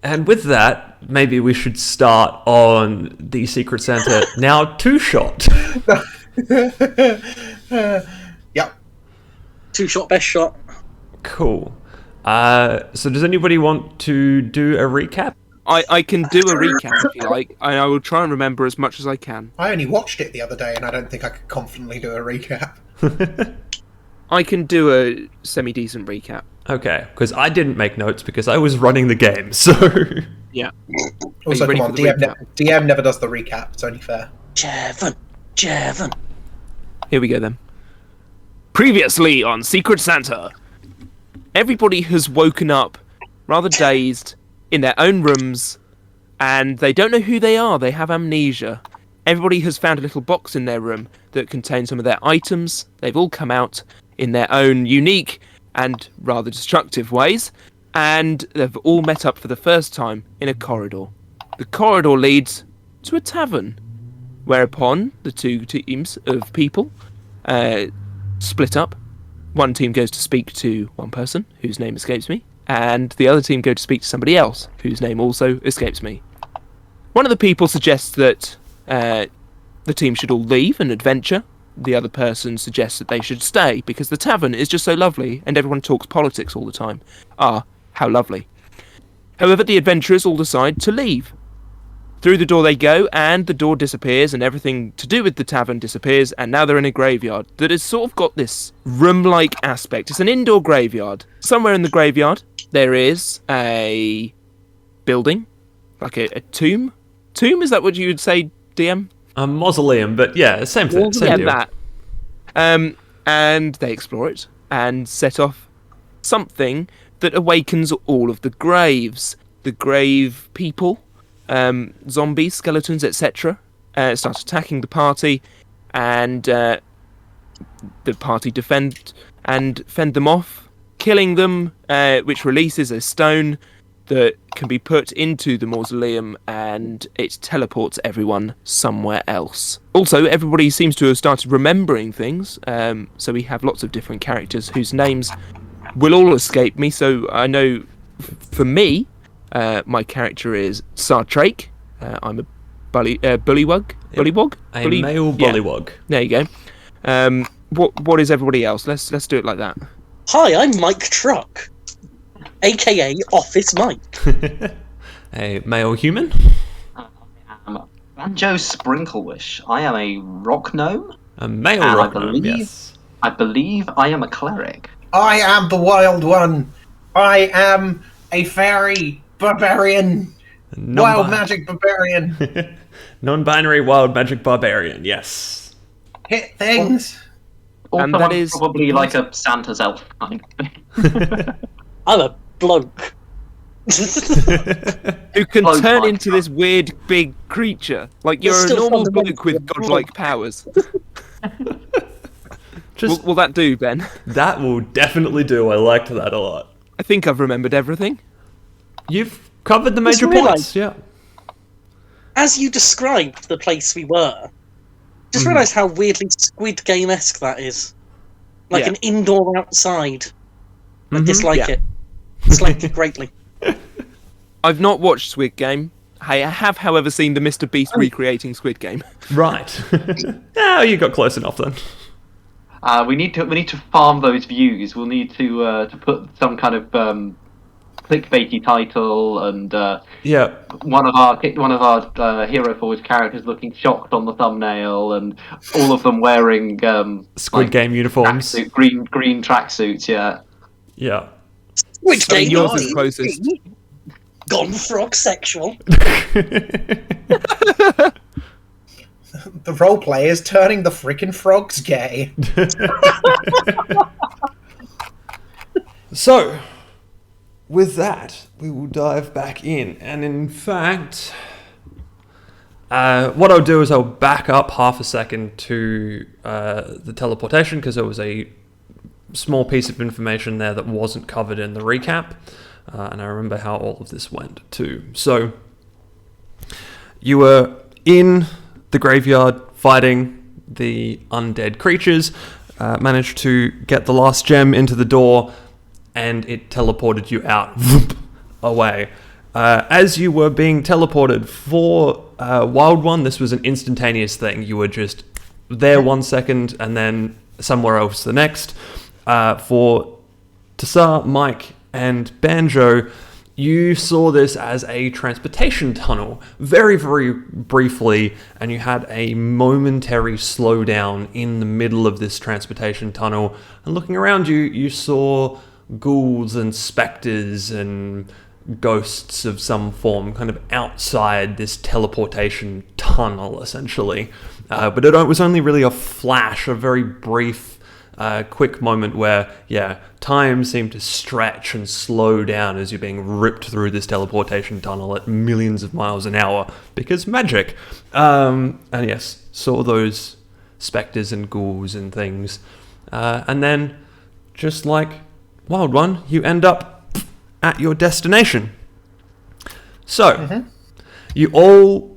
And with that, maybe we should start on the Secret Santa now two-shot. Yep. Two-shot, best shot. Cool. So does anybody want to do a recap? I can do a recap if you like, and I will try and remember as much as I can. I only watched it the other day, and I don't think I could confidently do a recap. I can do a semi-decent recap. Okay, because I didn't make notes because I was running the game, so... Yeah. Also, ready come on, for the DM never does the recap. It's only fair. Jevon. Here we go then. Previously on Secret Santa. Everybody has woken up rather dazed in their own rooms, and they don't know who they are. They have amnesia. Everybody has found a little box in their room that contains some of their items. They've all come out in their own unique and rather destructive ways, and they've all met up for the first time in a corridor. The corridor leads to a tavern, whereupon the two teams of people split up. One team goes to speak to one person, whose name escapes me, and the other team go to speak to somebody else, whose name also escapes me. One of the people suggests that the team should all leave and adventure. The other person suggests that they should stay, because the tavern is just so lovely, and everyone talks politics all the time. Ah, how lovely. However, the adventurers all decide to leave. Through the door they go, and the door disappears, and everything to do with the tavern disappears, and now they're in a graveyard that has sort of got this room-like aspect. It's an indoor graveyard. Somewhere in the graveyard, there is a building, like a tomb. Tomb, is that what you would say, DM? A mausoleum, but yeah, same thing. Same deal. That. And they explore it, and set off something that awakens all of the graves. The grave people, zombies, skeletons, etc. Start attacking the party, and the party fend them off, killing them, which releases a stone that can be put into the mausoleum, and it teleports everyone somewhere else. Also, everybody seems to have started remembering things, so we have lots of different characters whose names will all escape me. So I know, for me, my character is Sartrake. I'm a bullywug. Bullywog? A male bullywug. Yeah. There you go. What is everybody else? Let's do it like that. Hi, I'm Mike Truck, aka Office Mike. A male human. I am Banjo Sprinklewish. I am a rock gnome. A male and rock gnome, yes. I believe I am a cleric. I am the wild one. I am a fairy barbarian. Wild magic barbarian. Non-binary wild magic barbarian, yes. Hit things. Also, And that I'm is probably like a Santa's elf kind of thing. I'm a bloke. Who can Bloke turn like into that. this weird big creature. Like, you're It's a still normal fundamental bloke with godlike powers. Just Will that do, Ben? that will definitely do. I liked that a lot. I think I've remembered everything. You've covered the major realised- points, yeah. As you described the place we were, just realised how weirdly Squid Game-esque that is. Like Yeah. an indoor outside. I dislike Yeah. it. Dislike it greatly. I've not watched Squid Game. I have, however, seen the Mr. Beast recreating Squid Game. Right. Oh, you got close enough then. We need to farm those views. We'll need to put some kind of clickbaity title, and Yeah. one of our Hero Forge characters looking shocked on the thumbnail, and all of them wearing Squid Game uniforms. tracksuit, green tracksuits. Yeah. Yeah. Which I mean, game yours are is you? closest. Gone frog sexual. The roleplay is turning the freaking frogs gay. So, with that, we will dive back in. And in fact, what I'll do is I'll back up half a second to the teleportation, because there was a small piece of information there that wasn't covered in the recap. And I remember how all of this went too. So, you were in the graveyard fighting the undead creatures, managed to get the last gem into the door, and it teleported you out away. As you were being teleported for Wild One, this was an instantaneous thing. You were just there 1 second and then somewhere else the next. For Tassar, Mike, and Banjo, you saw this as a transportation tunnel very, very briefly, and you had a momentary slowdown in the middle of this transportation tunnel. And looking around you, you saw ghouls and specters and ghosts of some form kind of outside this teleportation tunnel, essentially. But it was only really a flash, a very brief, quick moment where, time seemed to stretch and slow down as you're being ripped through this teleportation tunnel at millions of miles an hour, because magic. And yes, saw those specters and ghouls and things. And then, just like Wild One, you end up at your destination. So, you all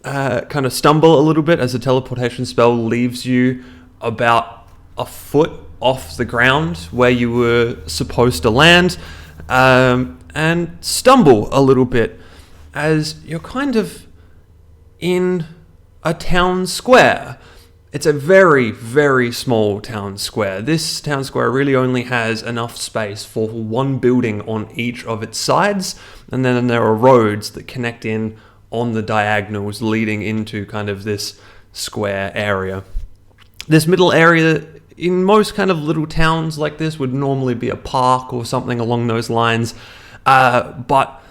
kind of stumble a little bit as the teleportation spell leaves you about a foot off the ground where you were supposed to land, and stumble a little bit as you're kind of in a town square. It's a very, very small town square. This town square really only has enough space for one building on each of its sides, and then there are roads that connect in on the diagonals leading into kind of this square area. This middle area, in most kind of little towns like this, would normally be a park or something along those lines, but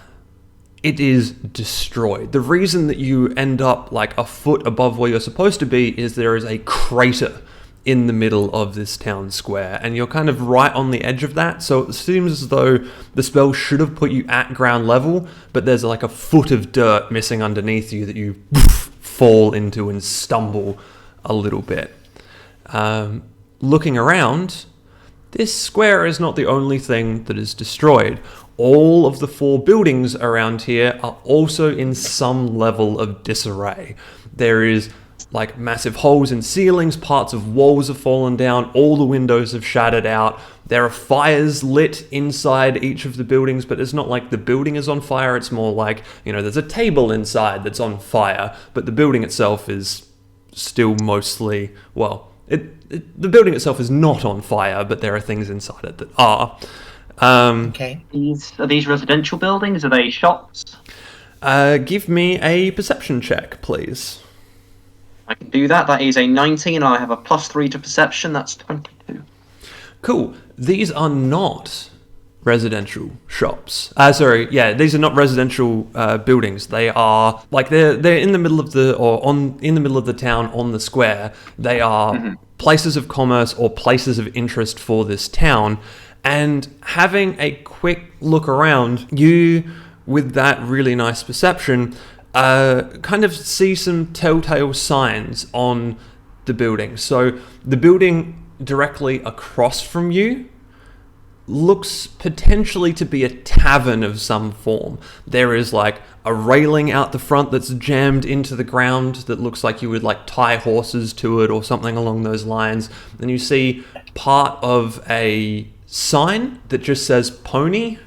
it is destroyed. The reason that you end up like a foot above where you're supposed to be is there is a crater in the middle of this town square, and you're kind of right on the edge of that, so it seems as though the spell should have put you at ground level, but there's like a foot of dirt missing underneath you that you fall into and stumble a little bit. Looking around, this square is not the only thing that is destroyed. All of the 4 buildings around here are also in some level of disarray. There is like massive holes in ceilings, parts of walls have fallen down, all the windows have shattered out. There are fires lit inside each of the buildings, but it's not like the building is on fire, it's more like, there's a table inside that's on fire, but the building itself is still mostly, the building itself is not on fire, but there are things inside it that are. Okay. Are these residential buildings? Are they shops? Give me a perception check, please. I can do that. That is a 19, and I have a +3 to perception. That's 22. Cool. These are not residential shops. These are not residential buildings. They are like they're in the middle of the town on the square. They are places of commerce or places of interest for this town. And having a quick look around, you, with that really nice perception, kind of see some telltale signs on the building. So the building directly across from you looks potentially to be a tavern of some form. There is like a railing out the front that's jammed into the ground that looks like you would like tie horses to it or something along those lines. And you see part of a sign that just says pony.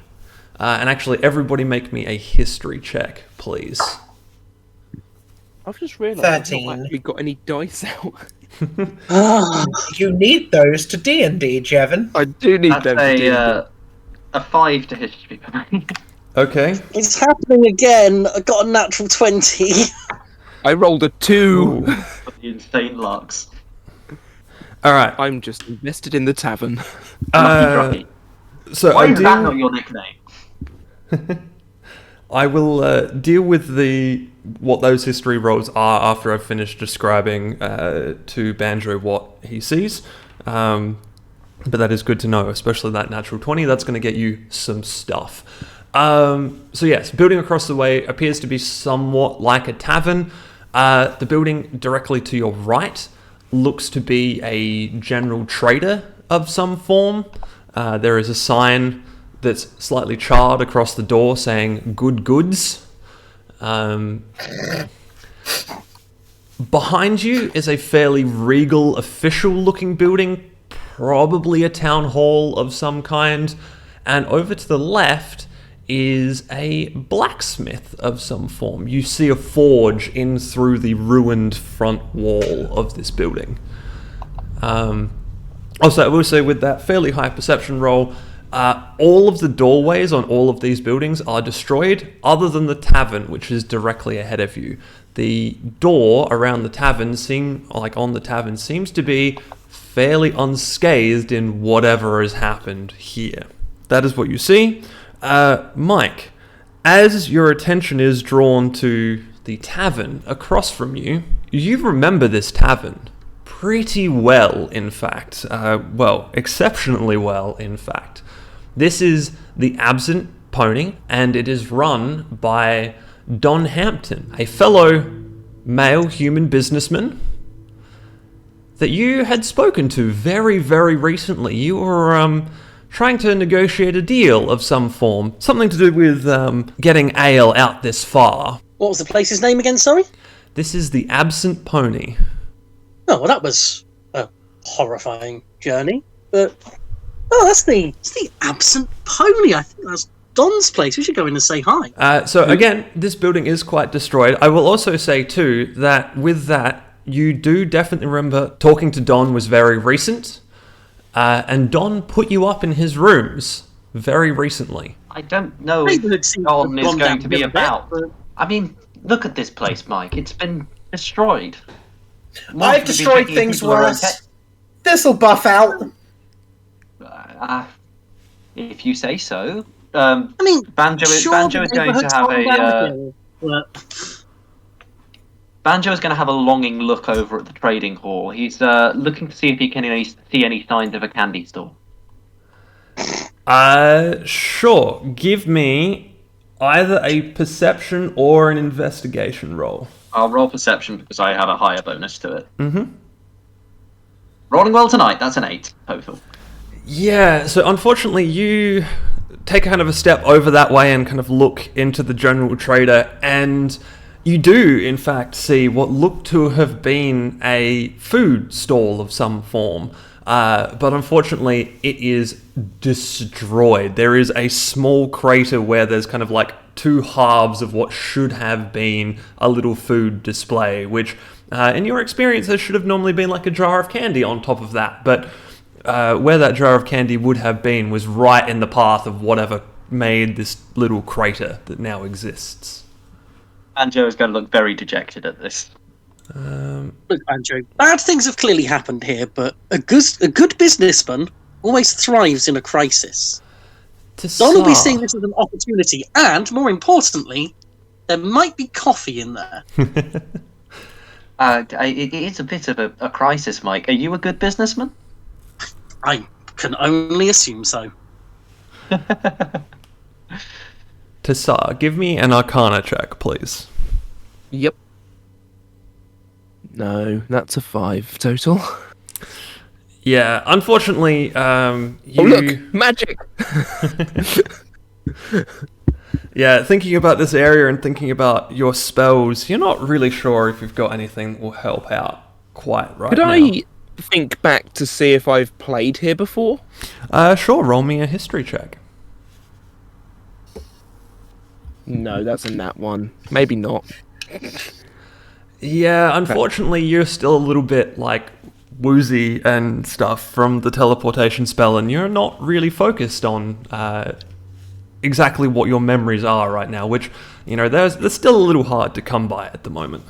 And actually, everybody make me a history check, please. I've just realised 13. I've not actually got any dice out. You need those to D&D, Jevon. I do need That's them to do a 5 to history for me. Okay. It's happening again. I got a natural 20. I rolled a 2. The insane larks. All right. I'm just invested in the tavern. Lucky. So Why is that not your nickname? I will deal with what those history rolls are after I've finished describing to Banjo what he sees. But that is good to know, especially that natural 20. That's going to get you some stuff. So yes, building across the way appears to be somewhat like a tavern. The building directly to your right looks to be a general trader of some form. There is a sign that's slightly charred across the door saying "Good Goods." Behind you is a fairly regal, official-looking building, probably a town hall of some kind. And over to the left is a blacksmith of some form. You see a forge in through the ruined front wall of this building. Also, I will say with that fairly high perception roll, all of the doorways on all of these buildings are destroyed, other than the tavern, which is directly ahead of you. The door around the tavern seems to be fairly unscathed in whatever has happened here. That is what you see. Mike, as your attention is drawn to the tavern across from you, you remember this tavern pretty well, in fact. Exceptionally well, in fact. This is the Absent Pony, and it is run by Don Hampton, a fellow male human businessman that you had spoken to very, very recently. You were trying to negotiate a deal of some form, something to do with getting ale out this far. What was the place's name again, sorry? This is the Absent Pony. Oh, well, that was a horrifying journey, but... Oh, it's the Absent Pony. I think that's Don's place. We should go in and say hi. Again, this building is quite destroyed. I will also say, too, that with that, you do definitely remember talking to Don was very recent, and Don put you up in his rooms very recently. I don't know if Don is going to be about. I mean, look at this place, Mike. It's been destroyed. I've destroyed things worse. This'll buff out. If you say so. Banjo is going to have a. Banjo is going to have a longing look over at the trading hall. He's looking to see if he can see any signs of a candy store. Sure. Give me either a perception or an investigation roll. I'll roll perception because I have a higher bonus to it. Mm-hmm. Rolling well tonight. That's an 8 total. Yeah, so unfortunately you take kind of a step over that way and kind of look into the general trader, and you do, in fact, see what looked to have been a food stall of some form. But unfortunately, it is destroyed. There is a small crater where there's kind of like two halves of what should have been a little food display, which, in your experience, there should have normally been like a jar of candy on top of that. But where that jar of candy would have been was right in the path of whatever made this little crater that now exists. Banjo is going to look very dejected at this. Look, Banjo, bad things have clearly happened here, but a good businessman always thrives in a crisis. Don will be seeing this as an opportunity, and, more importantly, there might be coffee in there. It is a bit of a crisis, Mike. Are you a good businessman? I can only assume so. Tassar, give me an Arcana check, please. Yep. No, that's a 5 total. Yeah, unfortunately, you... Oh, look! Magic! Yeah, thinking about this area and thinking about your spells, you're not really sure if you've got anything that will help out quite right now. Could I think back to see if I've played here before? Sure, roll me a history check. No, that's a nat one. Maybe not. Yeah, unfortunately, you're still a little bit, like, woozy and stuff from the teleportation spell, and you're not really focused on exactly what your memories are right now, which, you know, that's still a little hard to come by at the moment.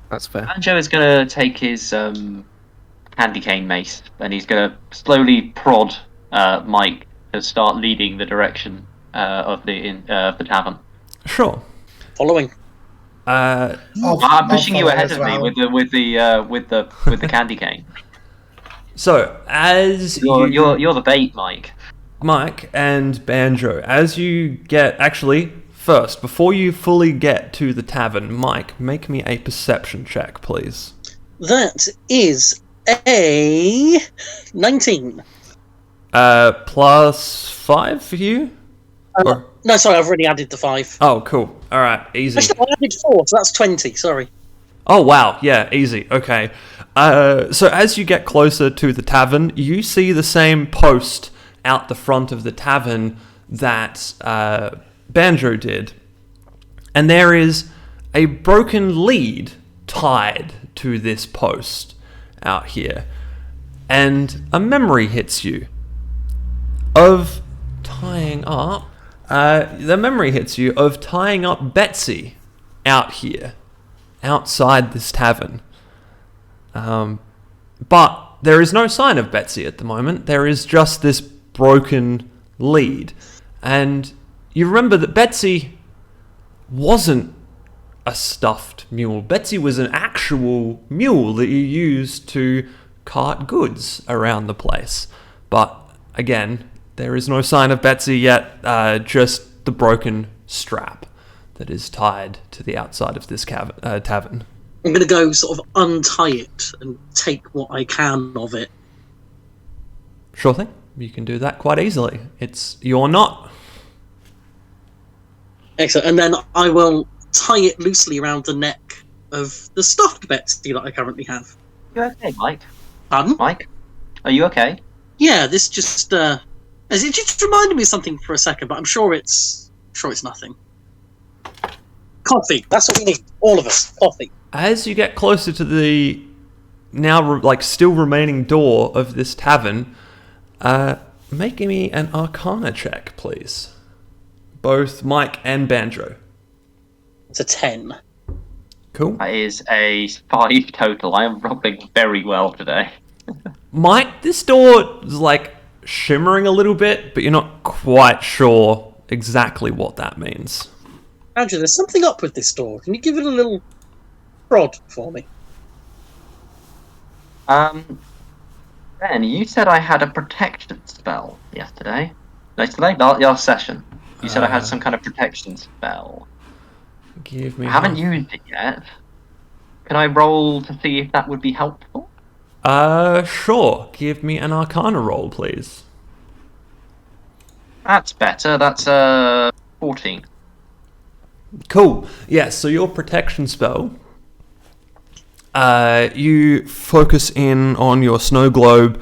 That's fair. Banjo is going to take his candy cane mace, and he's going to slowly prod Mike to start leading the direction of the tavern. Sure. Following. I'm pushing you ahead of me with the candy cane. So as you're the bait, Mike and Banjo, as you get first before you fully get to the tavern, Mike, make me a perception check, please. That is a 19. Plus 5 for you. No, sorry, I've already added the 5. Oh, cool. All right, easy. Actually, I added 4, so that's 20. Sorry. Oh, wow. Yeah, easy. Okay. So as you get closer to the tavern, you see the same post out the front of the tavern that Banjo did. And there is a broken lead tied to this post out here. And a memory hits you of tying up... the memory hits you of tying up Betsy out here, outside this tavern. But there is no sign of Betsy at the moment. There is just this broken lead. And you remember that Betsy wasn't a stuffed mule. Betsy was an actual mule that you used to cart goods around the place. But again, there is no sign of Betsy yet, just the broken strap that is tied to the outside of this tavern. I'm going to go sort of untie it and take what I can of it. Sure thing. You can do that quite easily. It's your knot. Excellent. And then I will tie it loosely around the neck of the stuffed Betsy that I currently have. You okay, Mike? Pardon? Mike? Are you okay? Yeah, this just it just reminded me of something for a second, but I'm sure it's nothing. Coffee. That's what we need. All of us. Coffee. As you get closer to the now still remaining door of this tavern, make me an Arcana check, please. Both Mike and Banjo. It's a 10. Cool. That is a 5 total. I am rolling very well today. Mike, this door is shimmering a little bit, but you're not quite sure exactly what that means. Andrew, there's something up with this door. Can you give it a little prod for me? Ben, you said I had a protection spell yesterday. Last session. You said I had some kind of protection spell. Give me. I haven't used it yet. Can I roll to see if that would be helpful? Sure. Give me an Arcana roll, please. That's better. That's 14. Cool. Yeah, so your protection spell, you focus in on your snow globe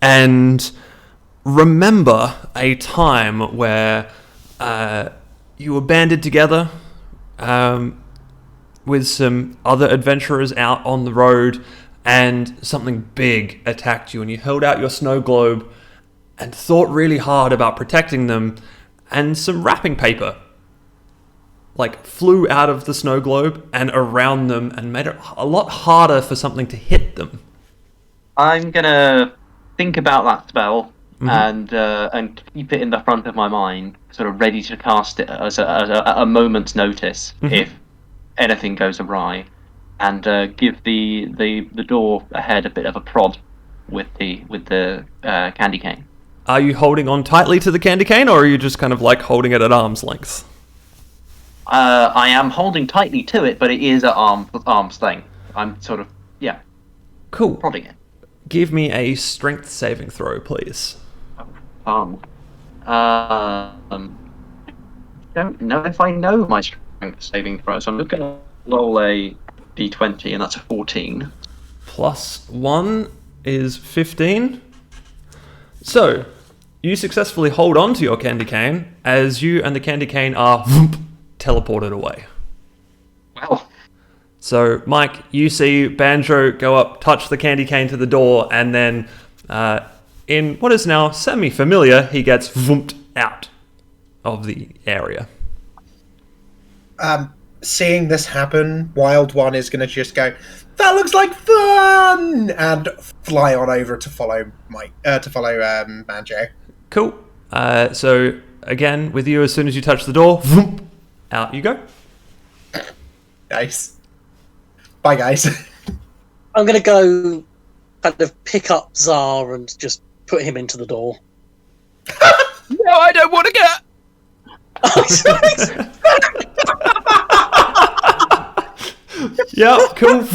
and remember a time where you were banded together with some other adventurers out on the road, and something big attacked you, and you held out your snow globe and thought really hard about protecting them, and some wrapping paper flew out of the snow globe and around them and made it a lot harder for something to hit them. I'm gonna think about that spell and keep it in the front of my mind, sort of ready to cast it as a moment's notice if anything goes awry, and give the door ahead a bit of a prod with the candy cane. Are you holding on tightly to the candy cane, or are you just kind of holding it at arm's length? I am holding tightly to it, but it is at arm's length. I'm sort of, cool, prodding it. Give me a strength saving throw, please. Don't know if I know my strength saving throw, so I'm just going to roll a d20, and that's a 14. Plus 1 is 15. So, you successfully hold on to your candy cane as you and the candy cane are teleported away. Well. So, Mike, you see Banjo go up, touch the candy cane to the door, and then in what is now semi-familiar, he gets vumped out of the area. Seeing this happen, Wild One is going to just go, "That looks like fun!" and fly on over to follow Banjo. Cool. So, again, with you, as soon as you touch the door, voomp, out you go. Nice. Bye, guys. I'm going to go kind of pick up Czar and just put him into the door. No, I don't want to get... Yeah, cool.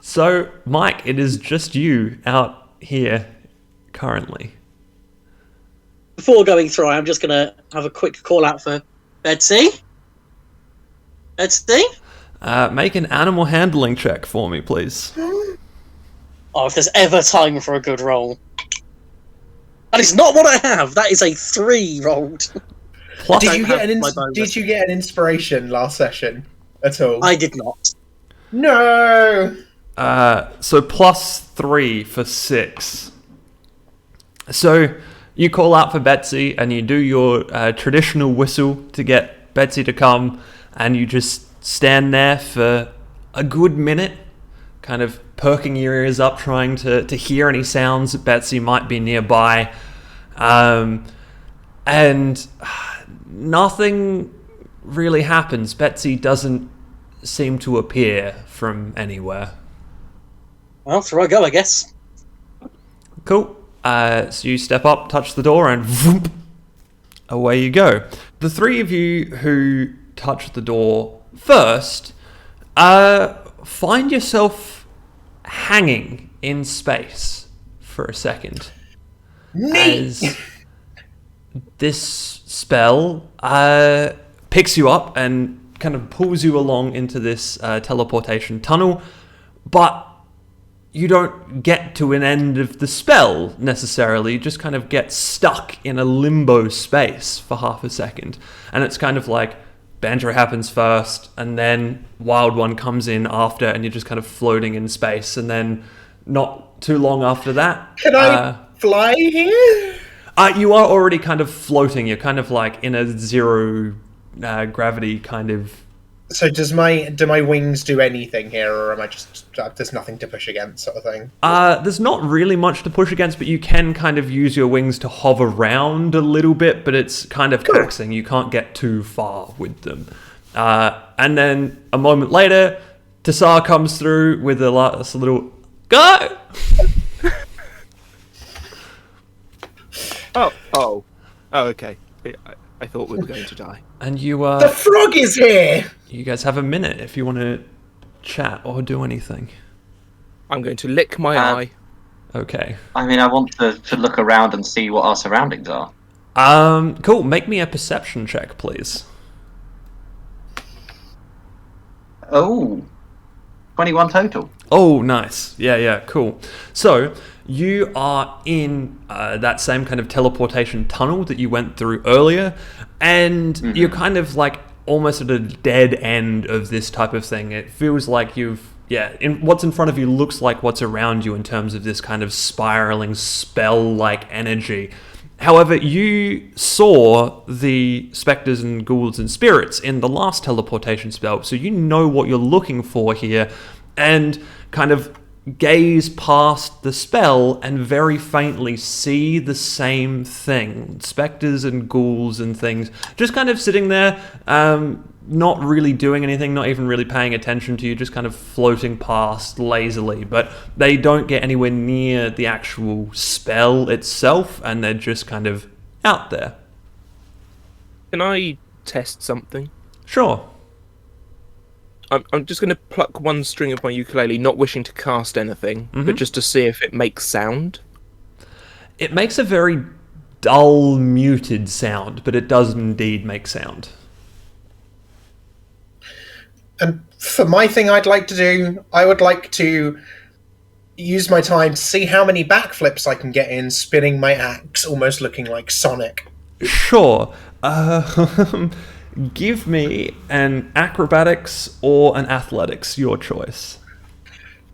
So, Mike, it is just you out here currently. Before going through, I'm just going to have a quick call out for Betsy. Betsy? Make an animal handling check for me, please. Oh, if there's ever time for a good roll. And it's not what I have. That is a 3 rolled. Plus, Did you get an inspiration last session at all? I did not. No. so +3 for 6. So you call out for Betsy and you do your traditional whistle to get Betsy to come, and you just stand there for a good minute, kind of perking your ears up, trying to hear any sounds that Betsy might be nearby. And nothing really happens. Betsy doesn't seem to appear from anywhere. Well, through I go, I guess. Cool. So you step up, touch the door, and whoop, away you go. The three of you who touch the door first find yourself hanging in space for a second. Neat. As this spell picks you up and kind of pulls you along into this teleportation tunnel, but you don't get to an end of the spell necessarily. You just kind of get stuck in a limbo space for half a second. And it's kind of like Banjo happens first, and then Wild One comes in after, and you're just kind of floating in space. And then not too long after that... Can I fly here? You are already kind of floating. You're kind of like in a zero gravity kind of... So do my wings do anything here, or am I just there's nothing to push against sort of thing? There's not really much to push against, but you can kind of use your wings to hover around a little bit, but it's kind of taxing. You can't get too far with them. And then a moment later, Tassar comes through with a little go. Oh, okay. I thought we were going to die. And you The frog is here! You guys have a minute if you want to chat or do anything. I'm going to lick my eye. Okay. I mean, I want to look around and see what our surroundings are. Cool. Make me a perception check, please. Oh, 21 total. Oh, nice. Yeah, cool. So, you are in that same kind of teleportation tunnel that you went through earlier, and you're kind of like almost at a dead end of this type of thing. It feels like what's in front of you looks like what's around you in terms of this kind of spiraling spell-like energy. However, you saw the specters and ghouls and spirits in the last teleportation spell, so you know what you're looking for here, and kind of gaze past the spell and very faintly see the same thing. Spectres and ghouls and things just kind of sitting there, not really doing anything, not even really paying attention to you, just kind of floating past lazily. But they don't get anywhere near the actual spell itself, and they're just kind of out there. Can I test something? Sure. I'm just going to pluck one string of my ukulele, not wishing to cast anything, but just to see if it makes sound. It makes a very dull, muted sound, but it does indeed make sound. And for my thing I would like to use my time to see how many backflips I can get in, spinning my axe, almost looking like Sonic. Sure. Give me an acrobatics or an athletics, your choice.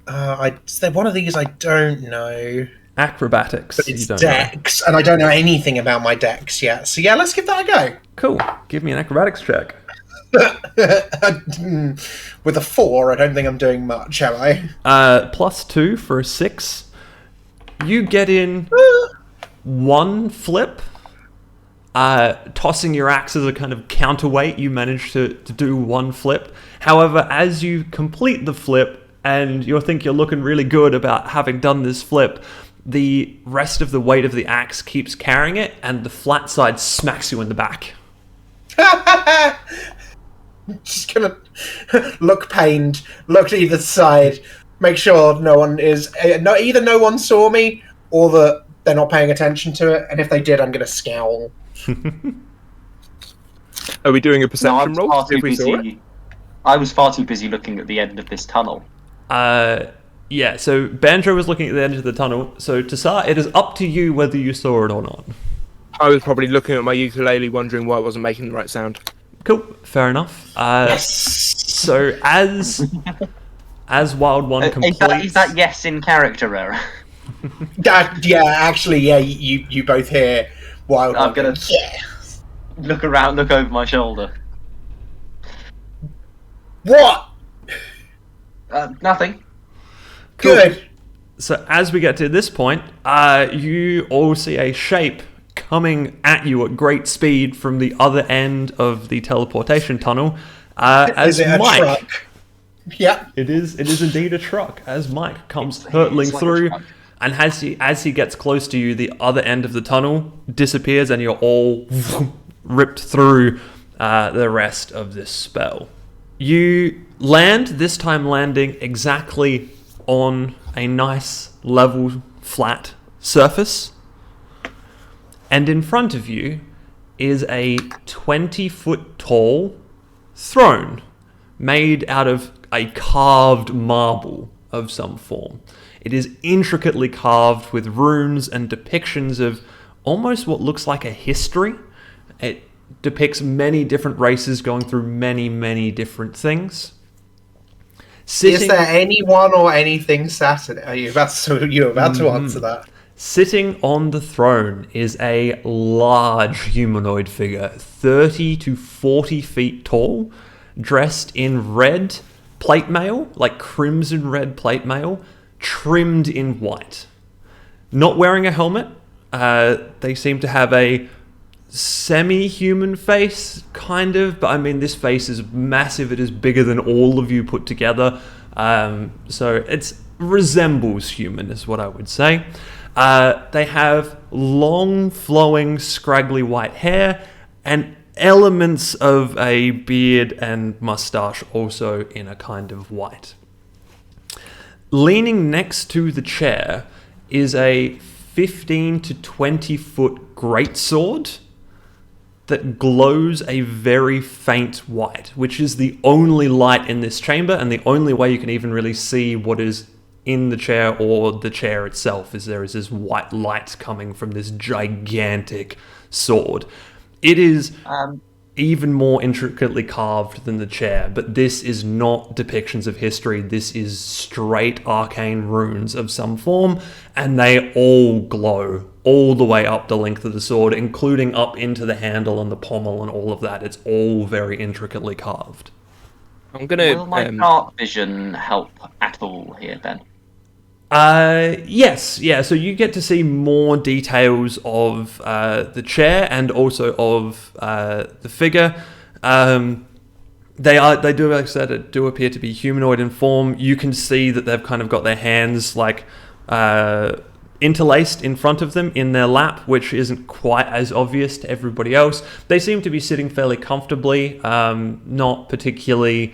One of these I don't know. Acrobatics. But it's dex, and I don't know anything about my dex yet. So yeah, let's give that a go. Cool. Give me an acrobatics check. With a 4, I don't think I'm doing much, am I? +2 for a 6. You get in one flip. Tossing your axe as a kind of counterweight, you manage to do one flip. However, as you complete the flip, and you think you're looking really good about having done this flip, the rest of the weight of the axe keeps carrying it, and the flat side smacks you in the back. Just gonna look pained, look to either side, make sure no one saw me, or that they're not paying attention to it, and if they did, I'm gonna scowl. Are we doing a perception roll? I was far too busy looking at the end of this tunnel. Yeah, so Banjo was looking at the end of the tunnel. So Tassar, it is up to you whether you saw it or not. I was probably looking at my ukulele, wondering why it wasn't making the right sound. Cool, fair enough. Yes. So as Wild One completes... Is that yes in character error? You both hear Wild One. I'm gonna look over my shoulder. What? Nothing. Cool. Good. So as we get to this point, you all see a shape coming at you at great speed from the other end of the teleportation tunnel. Is it a truck? Yeah. It is indeed a truck. As Mike comes hurtling through, and as he gets close to you, the other end of the tunnel disappears, and you're all ripped through the rest of this spell. You land, this time landing exactly on a nice, level, flat surface. And in front of you is a 20-foot tall throne made out of a carved marble of some form. It is intricately carved with runes and depictions of almost what looks like a history. It depicts many different races going through many, many different things. Is there anyone or anything Saturday? Are you about to answer that? Sitting on the throne is a large humanoid figure, 30 to 40 feet tall, dressed in red plate mail, like crimson red plate mail, trimmed in white. Not wearing a helmet. They seem to have a semi-human face, kind of, but I mean, this face is massive. It is bigger than all of you put together. So it resembles human, is what I would say. They have long, flowing, scraggly white hair and elements of a beard and mustache also in a kind of white. Leaning next to the chair is a 15 to 20 foot greatsword that glows a very faint white, which is the only light in this chamber and the only way you can even really see what is in the chair or the chair itself, is there is this white light coming from this gigantic sword. It is even more intricately carved than the chair, but this is not depictions of history. This is straight arcane runes of some form, and they all glow all the way up the length of the sword, including up into the handle and the pommel and all of that. It's all very intricately carved. Will my dark vision help at all here, then? Yes, yeah. So you get to see more details of the chair and also of the figure. They do, like I said, do appear to be humanoid in form. You can see that they've kind of got their hands like interlaced in front of them in their lap, which isn't quite as obvious to everybody else. They seem to be sitting fairly comfortably, not particularly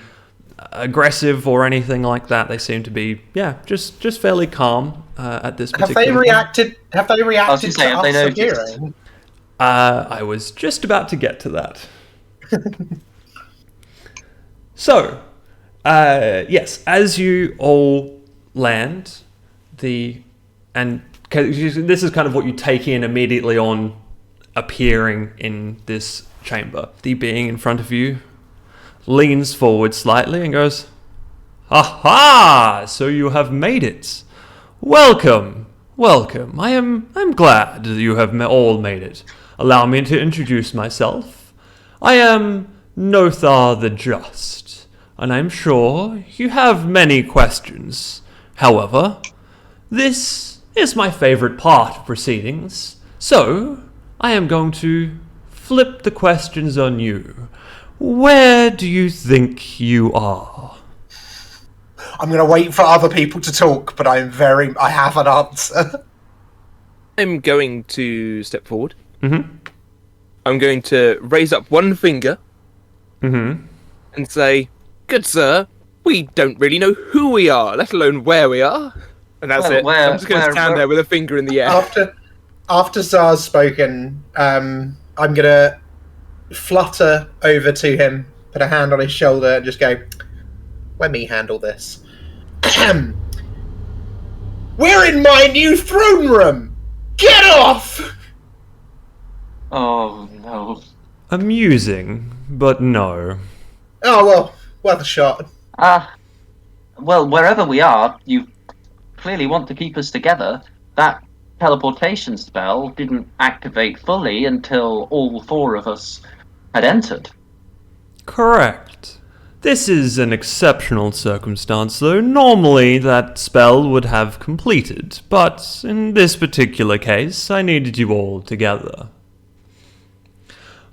aggressive or anything like that. They seem to be, just fairly calm at this particular Have they reacted have to they us noticed? appearing? I was just about to get to that. So, yes, as you all land, this is kind of what you take in immediately on appearing in this chamber. The being in front of you leans forward slightly and goes, "Aha! So you have made it. Welcome, welcome. I'm glad that you have all made it. Allow me to introduce myself. I am Nothar the Just, and I'm sure you have many questions. However, this is my favorite part of proceedings, so I am going to flip the questions on you. Where do you think you are?" I'm going to wait for other people to talk, but I have an answer. I'm going to step forward. Mm-hmm. I'm going to raise up one finger Mm-hmm. and say, "Good sir, we don't really know who we are, let alone where we are." And that's it. I'm just going to stand there with a finger in the air. After Zar's spoken, I'm going to flutter over to him, put a hand on his shoulder, and just go, "Let me handle this." "We're in my new throne room! Get off!" Oh, no. Amusing, but no. Oh, well, worth a shot. Well, wherever we are, you clearly want to keep us together. That teleportation spell didn't activate fully until all 4 of us had entered. Correct. This is an exceptional circumstance, though. Normally, that spell would have completed, but in this particular case, I needed you all together.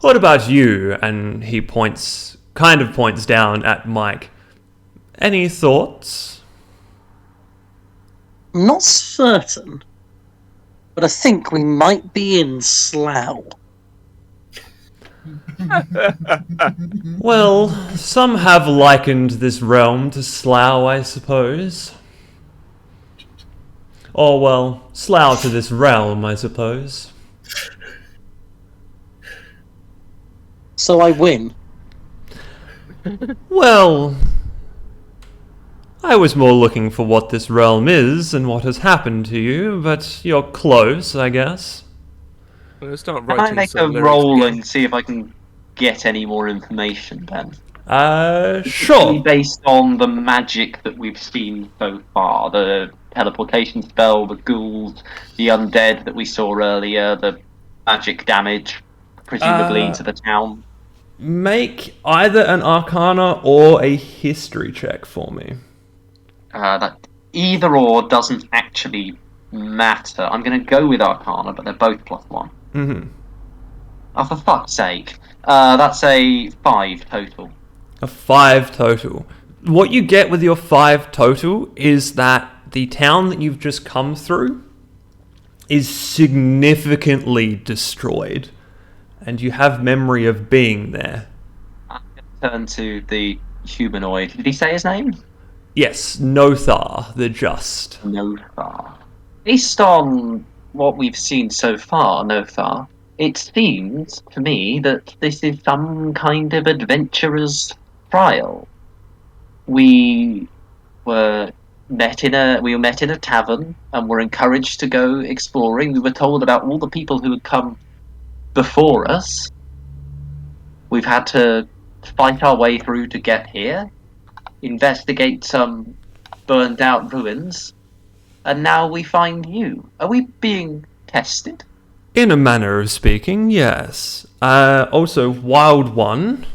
What about you? And he kind of points down at Mike. Any thoughts? I'm not certain, but I think we might be in Slough. Well, some have likened this realm to Slough, I suppose. Or, well, Slough to this realm, I suppose. So I win. Well, I was more looking for what this realm is and what has happened to you, but you're close, I guess. Well, start Can I writing make some a lyrics roll again. and see if I can get any more information, Ben? Sure. Based on the magic that we've seen so far, the teleportation spell, the ghouls, the undead that we saw earlier, the magic damage, presumably to the town. Make either an Arcana or a History check for me. That either or doesn't actually matter. I'm going to go with Arcana, but they're both +1. Mm-hmm. Oh, for fuck's sake. That's a 5 total. A 5 total. What you get with your 5 total is that the town that you've just come through is significantly destroyed, and you have memory of being there. I'm going to turn to the humanoid. Did he say his name? Yes, Nothar, the Just. Nothar. Based on what we've seen so far, Nothar, it seems to me that this is some kind of adventurer's trial. We were met in a tavern and were encouraged to go exploring. We were told about all the people who had come before us. We've had to fight our way through to get here, investigate some burned out ruins, and now we find you. Are we being tested? In a manner of speaking, yes. Also, Wild One,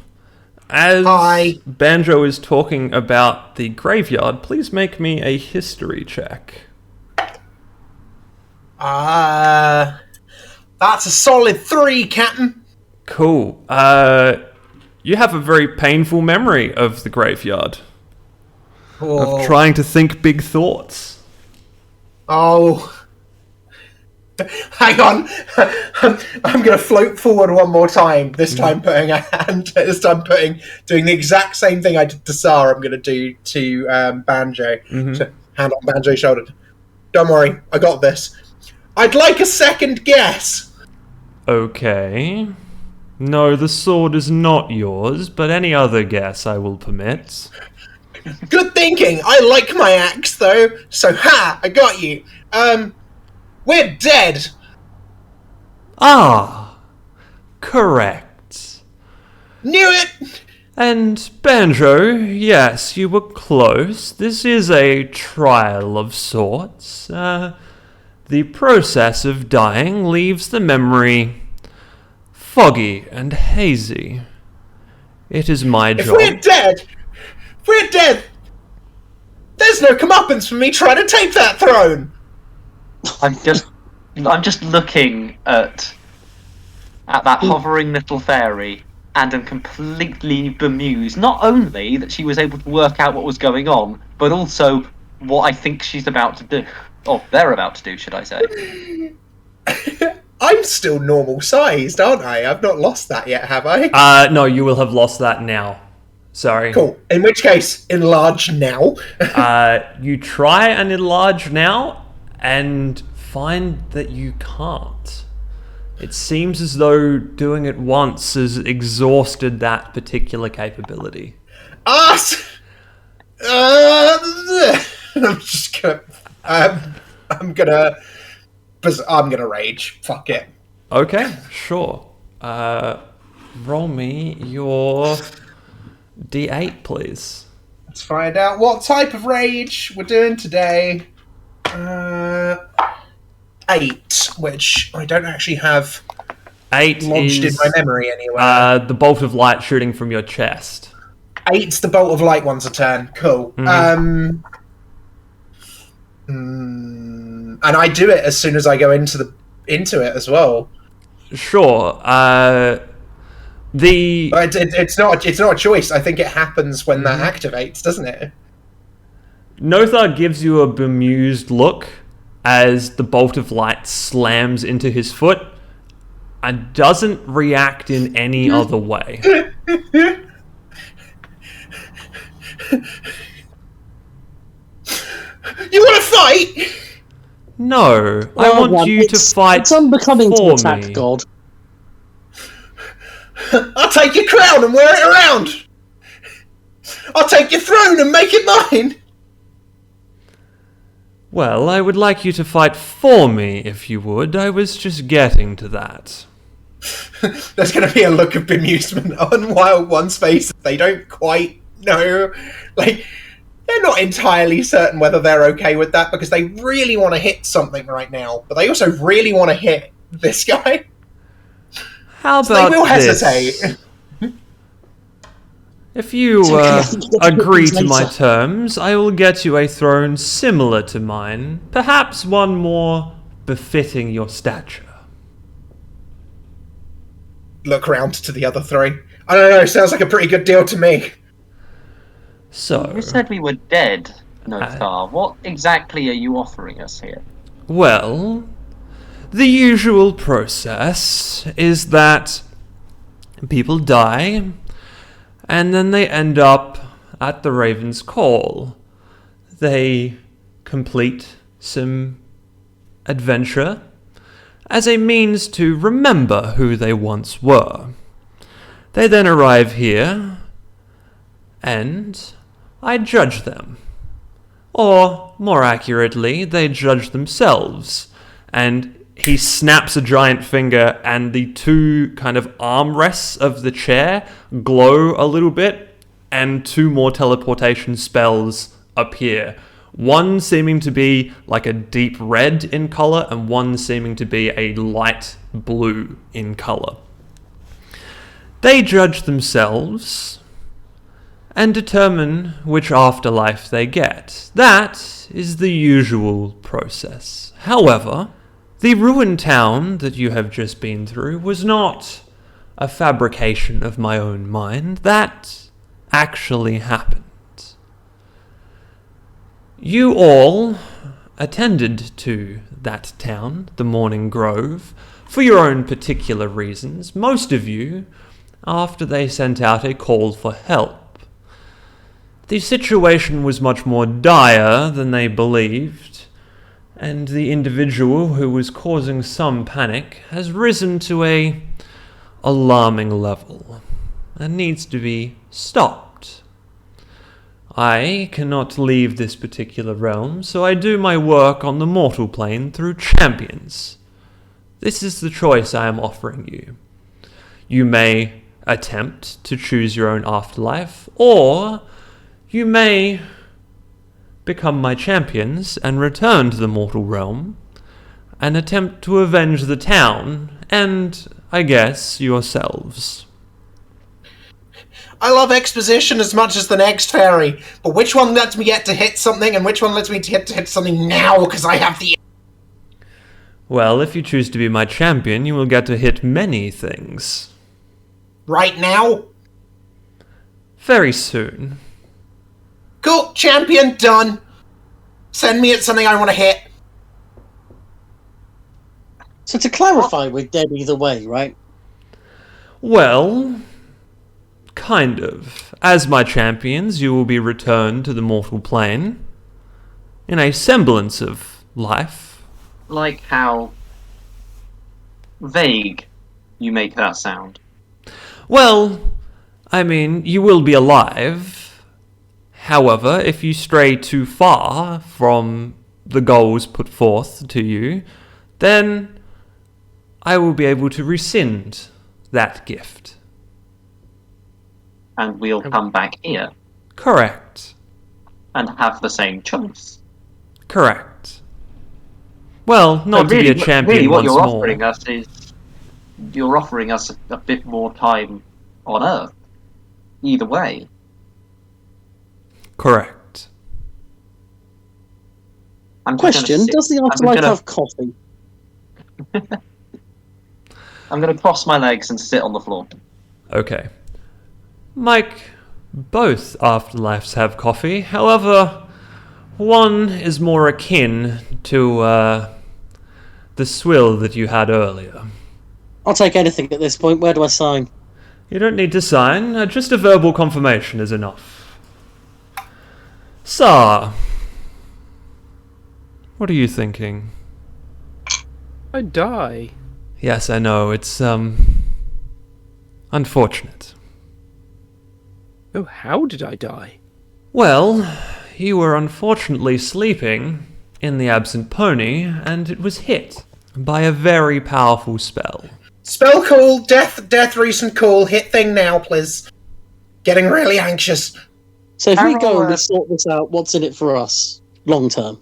as Hi. Banjo is talking about the graveyard, please make me a history check. That's a solid 3, Captain. Cool. You have a very painful memory of the graveyard. Oh. Of trying to think big thoughts. Oh. Hang on. I'm going to float forward one more time. This time doing the exact same thing I did to Sarah, I'm going to do to Banjo. So, hand on Banjo's shoulder. Don't worry, I got this. I'd like a second guess. Okay. No, the sword is not yours, but any other guess I will permit. Good thinking. I like my axe, though. So, I got you. We're dead. Ah, correct. Knew it. And Banjo, yes, you were close. This is a trial of sorts. The process of dying leaves the memory foggy and hazy. It is my job. If we're dead, there's no comeuppance for me trying to take that throne. I'm just looking at that hovering little fairy, and I'm completely bemused. Not only that she was able to work out what was going on, but also what I think she's about to do. Or they're about to do, should I say. I'm still normal sized, aren't I? I've not lost that yet, have I? No, you will have lost that now. Sorry. Cool. In which case, enlarge now. You try and enlarge now, and find that you can't. It seems as though doing it once has exhausted that particular capability. I'm just gonna. I'm gonna rage. Fuck it. Okay, sure. roll me your D8, please. Let's find out what type of rage we're doing today. 8, which I don't actually have 8 lodged in is my memory anywhere. the bolt of light shooting from your chest. 8's the bolt of light once a turn. Cool. Mm-hmm. And I do it as soon as I go into it as well. Sure. But it's not a choice. I think it happens when that activates, doesn't it? Nothar gives you a bemused look as the bolt of light slams into his foot and doesn't react in any other way. You want to fight? No, I want you to fight It's unbecoming to for attack me. God. I'll take your crown and wear it around. I'll take your throne and make it mine. Well, I would like you to fight for me, if you would. I was just getting to that. There's going to be a look of bemusement on Wild One's face. They don't quite know. Like, they're not entirely certain whether they're okay with that because they really want to hit something right now, but they also really want to hit this guy. How So about they will this? hesitate. If you agree to my terms, I will get you a throne similar to mine, perhaps one more befitting your stature. Look round to the other three. I don't know, sounds like a pretty good deal to me. So, You said we were dead, Nothar. What exactly are you offering us here? well, the usual process is that people die, and then they end up at the Raven's Call. They complete some adventure as a means to remember who they once were. They then arrive here, and I judge them. Or, more accurately, they judge themselves. And he snaps a giant finger, and the two kind of armrests of the chair glow a little bit, and 2 more teleportation spells appear. One seeming to be like a deep red in color, and one seeming to be a light blue in color. They judge themselves and determine which afterlife they get. That is the usual process. However, the ruined town that you have just been through was not a fabrication of my own mind. That actually happened. You all attended to that town, the Morning Grove, for your own particular reasons. Most of you, after they sent out a call for help. The situation was much more dire than they believed, and the individual who was causing some panic has risen to a alarming level and needs to be stopped. I cannot leave this particular realm, so I do my work on the mortal plane through champions. This is the choice I am offering you. You may attempt to choose your own afterlife, or you may become my champions and return to the mortal realm and attempt to avenge the town and, I guess, yourselves. I love exposition as much as the next fairy, but which one lets me get to hit something and which one lets me get to hit something now because I have the... Well, if you choose to be my champion, you will get to hit many things. Right now? Very soon. Cool, champion, done. Send me at something I want to hit. So to clarify, we're dead either way, right? Well, kind of. As my champions, you will be returned to the mortal plane in a semblance of life. Like how vague you make that sound. Well, I mean, you will be alive. However, if you stray too far from the goals put forth to you, then I will be able to rescind that gift. And we'll come back here. Correct. And have the same choice. Correct. Well, not to be a champion really, what once you're more. offering us is you're offering us a bit more time on Earth. Either way. Correct. Question: does the afterlife have coffee? I'm going to cross my legs and sit on the floor. Okay. Mike, both afterlives have coffee. However, one is more akin to the swill that you had earlier. I'll take anything at this point. Where do I sign? You don't need to sign. Just a verbal confirmation is enough. Sir, what are you thinking? I die. Yes, I know. It's, unfortunate. Oh, how did I die? Well, you were unfortunately sleeping in the absent pony, and it was hit by a very powerful spell. Spell call, death recent call, hit thing now, please. Getting really anxious. So if we go and we sort this out, what's in it for us, long term?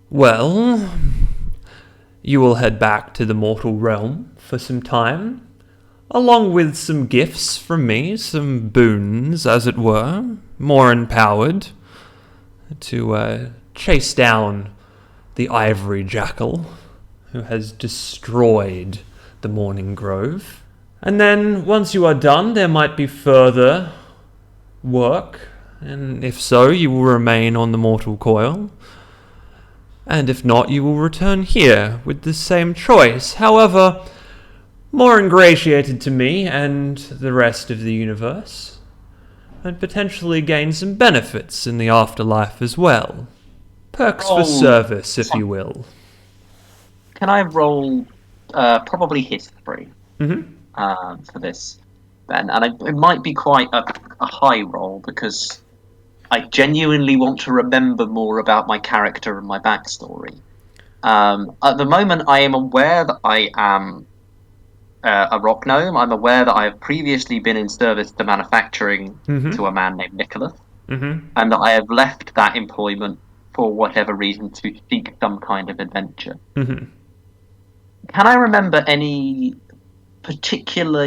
Well, you will head back to the mortal realm for some time, along with some gifts from me, some boons, as it were, more empowered, to chase down the ivory jackal who has destroyed the Morning Grove. And then, once you are done, there might be further work, and if so, you will remain on the mortal coil. And if not, you will return here with the same choice. However, more ingratiated to me and the rest of the universe, and potentially gain some benefits in the afterlife as well. Perks for service, if you will. Can I roll probably history Mm-hmm. for this, Ben? And it might be quite a high roll because I genuinely want to remember more about my character and my backstory. At the moment, I am aware that I am a rock gnome. I'm aware that I have previously been in service to manufacturing to a man named Nicholas, and that I have left that employment for whatever reason to seek some kind of adventure. Can I remember any particular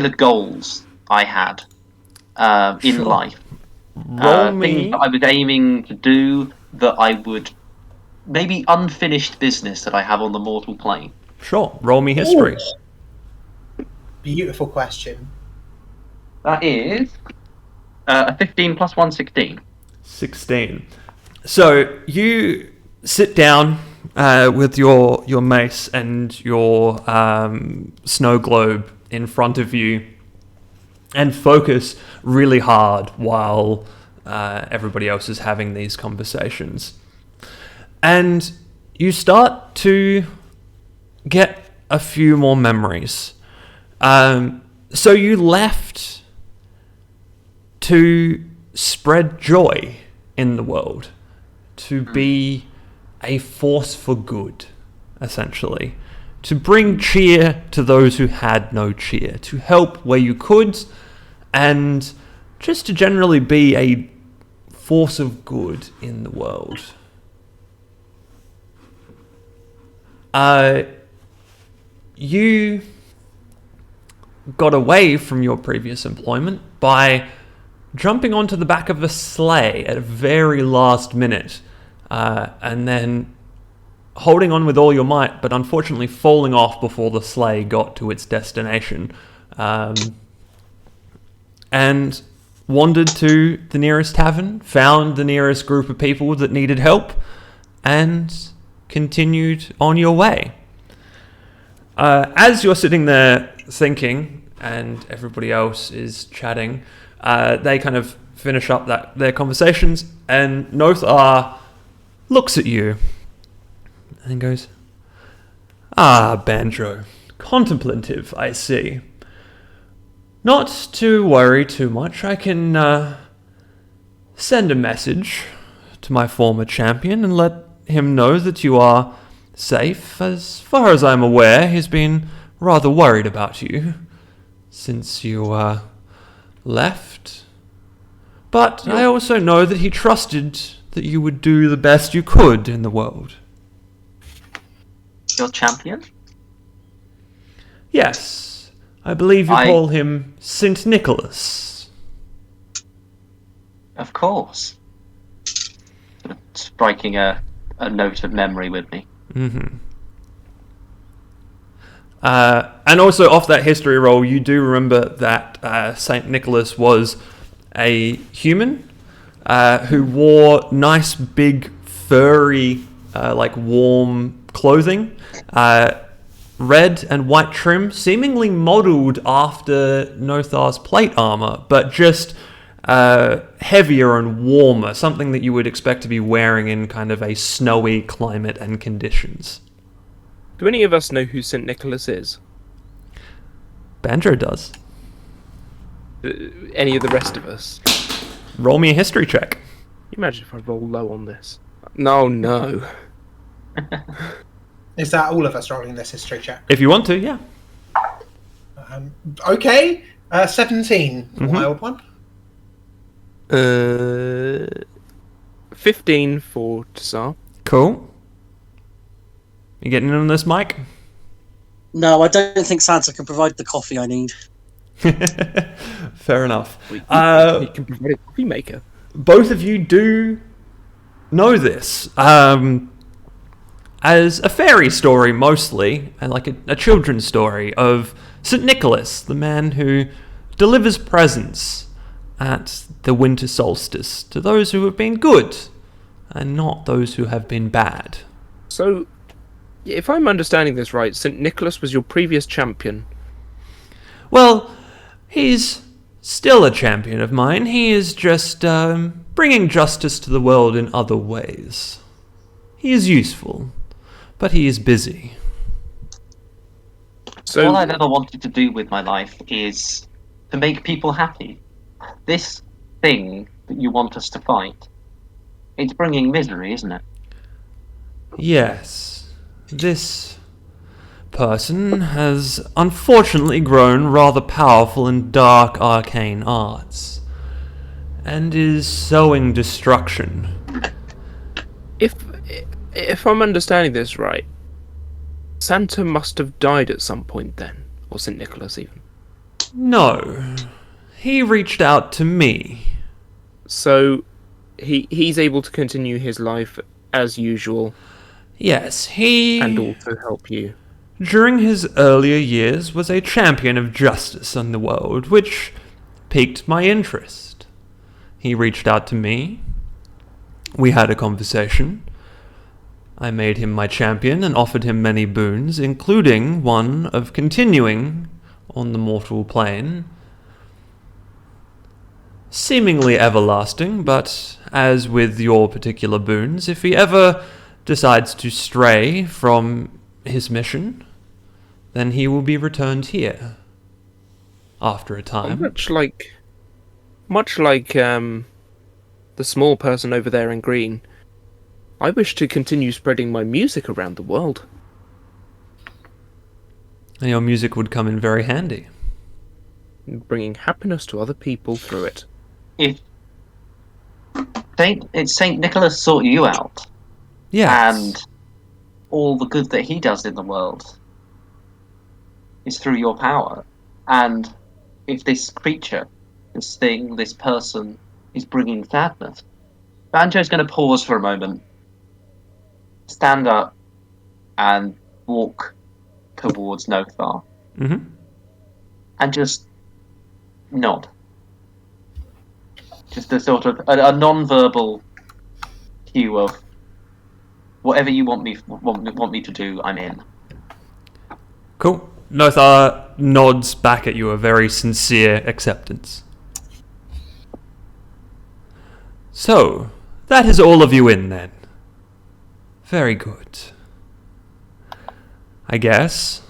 goals I had in life? Things that I was aiming to do, that I would maybe unfinished business that I have on the mortal plane. Sure, roll me history. Ooh. Beautiful question. That is a 15 plus 1, 16. 16. So you sit down with your mace and your snow globe in front of you and focus really hard while everybody else is having these conversations. And you start to get a few more memories. So you left to spread joy in the world, to be a force for good, essentially, to bring cheer to those who had no cheer, to help where you could, and just to generally be a force of good in the world. You got away from your previous employment by jumping onto the back of a sleigh at a very last minute, and then holding on with all your might, but unfortunately falling off before the sleigh got to its destination, and wandered to the nearest tavern, found the nearest group of people that needed help, and continued on your way. As you're sitting there thinking, and everybody else is chatting, they kind of finish up their conversations, and Nothar looks at you and goes, "Ah, Banjo, contemplative, I see. Not to worry too much. I can send a message to my former champion and let him know that you are safe. As far as I'm aware, he's been rather worried about you since you left. But I also know that he trusted that you would do the best you could in the world. Your champion? Yes, I believe you call him St. Nicholas. Of course. Sort of striking a note of memory with me. Mm-hmm. And also, off that history roll, you do remember that St. Nicholas was a human who wore nice, big, furry, warm clothing, red and white trim, seemingly modelled after Nothar's plate armour, but just heavier and warmer, something that you would expect to be wearing in kind of a snowy climate and conditions. Do any of us know who St. Nicholas is? Banjo does. Any of the rest of us? Roll me a history check. Can you imagine if I roll low on this? No. Is that all of us rolling this history check? If you want to, yeah. Okay. 17. Mm-hmm. Wild one. 15 for Tsar. Cool. You getting in on this, Mike? No, I don't think Santa can provide the coffee I need. Fair enough. He can provide a coffee maker. Both of you do know this as a fairy story, mostly, and like a children's story of St. Nicholas, the man who delivers presents at the winter solstice to those who have been good and not those who have been bad. So, if I'm understanding this right, St. Nicholas was your previous champion. Well, he's still a champion of mine. He is just bringing justice to the world in other ways. He is useful, but he is busy. So, all I've ever wanted to do with my life is to make people happy. This thing that you want us to fight, it's bringing misery, isn't it? Yes, this person has unfortunately grown rather powerful in dark arcane arts, and is sowing destruction. If I'm understanding this right, Santa must have died at some point then, or St. Nicholas even. No, he reached out to me. So, he's able to continue his life as usual. Yes, he... And also help you. During his earlier years was a champion of justice in the world, which piqued my interest. He reached out to me. We had a conversation. I made him my champion and offered him many boons, including one of continuing on the mortal plane. Seemingly everlasting, but as with your particular boons, if he ever decides to stray from his mission, then he will be returned here after a time. Much like the small person over there in green, I wish to continue spreading my music around the world. And your music would come in very handy. Bringing happiness to other people through it. If Saint Nicholas sought you out, Yes. and all the good that he does in the world is through your power, and if this creature, this thing, this person is bringing sadness, Banjo's going to pause for a moment, stand up, and walk towards Nothar, Mm-hmm. and just nod. Just a sort of a non-verbal cue of whatever you want me to do, I'm in. Cool. Nothar nods back at you, a very sincere acceptance. So, that is all of you in then. Very good. I guess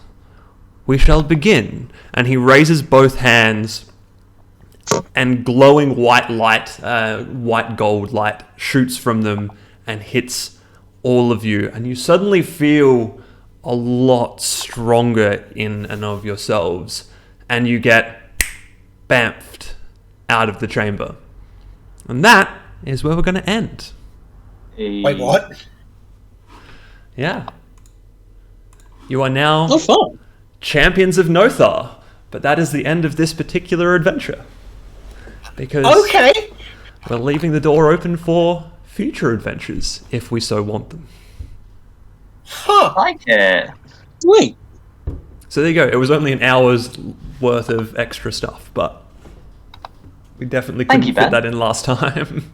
we shall begin. And he raises both hands, and glowing white light, white gold light, shoots from them and hits all of you, and you suddenly feel a lot stronger in and of yourselves, and you get bamfed out of the chamber. And that is where we're going to end. Wait, what? Yeah. You are now fun. champions of Nothar, but that is the end of this particular adventure. Because Okay. we're leaving the door open for future adventures, if we so want them. Huh. I like it. Sweet. So there you go. It was only an hour's worth of extra stuff, but we definitely Thank couldn't you, fit Ben. that in last time.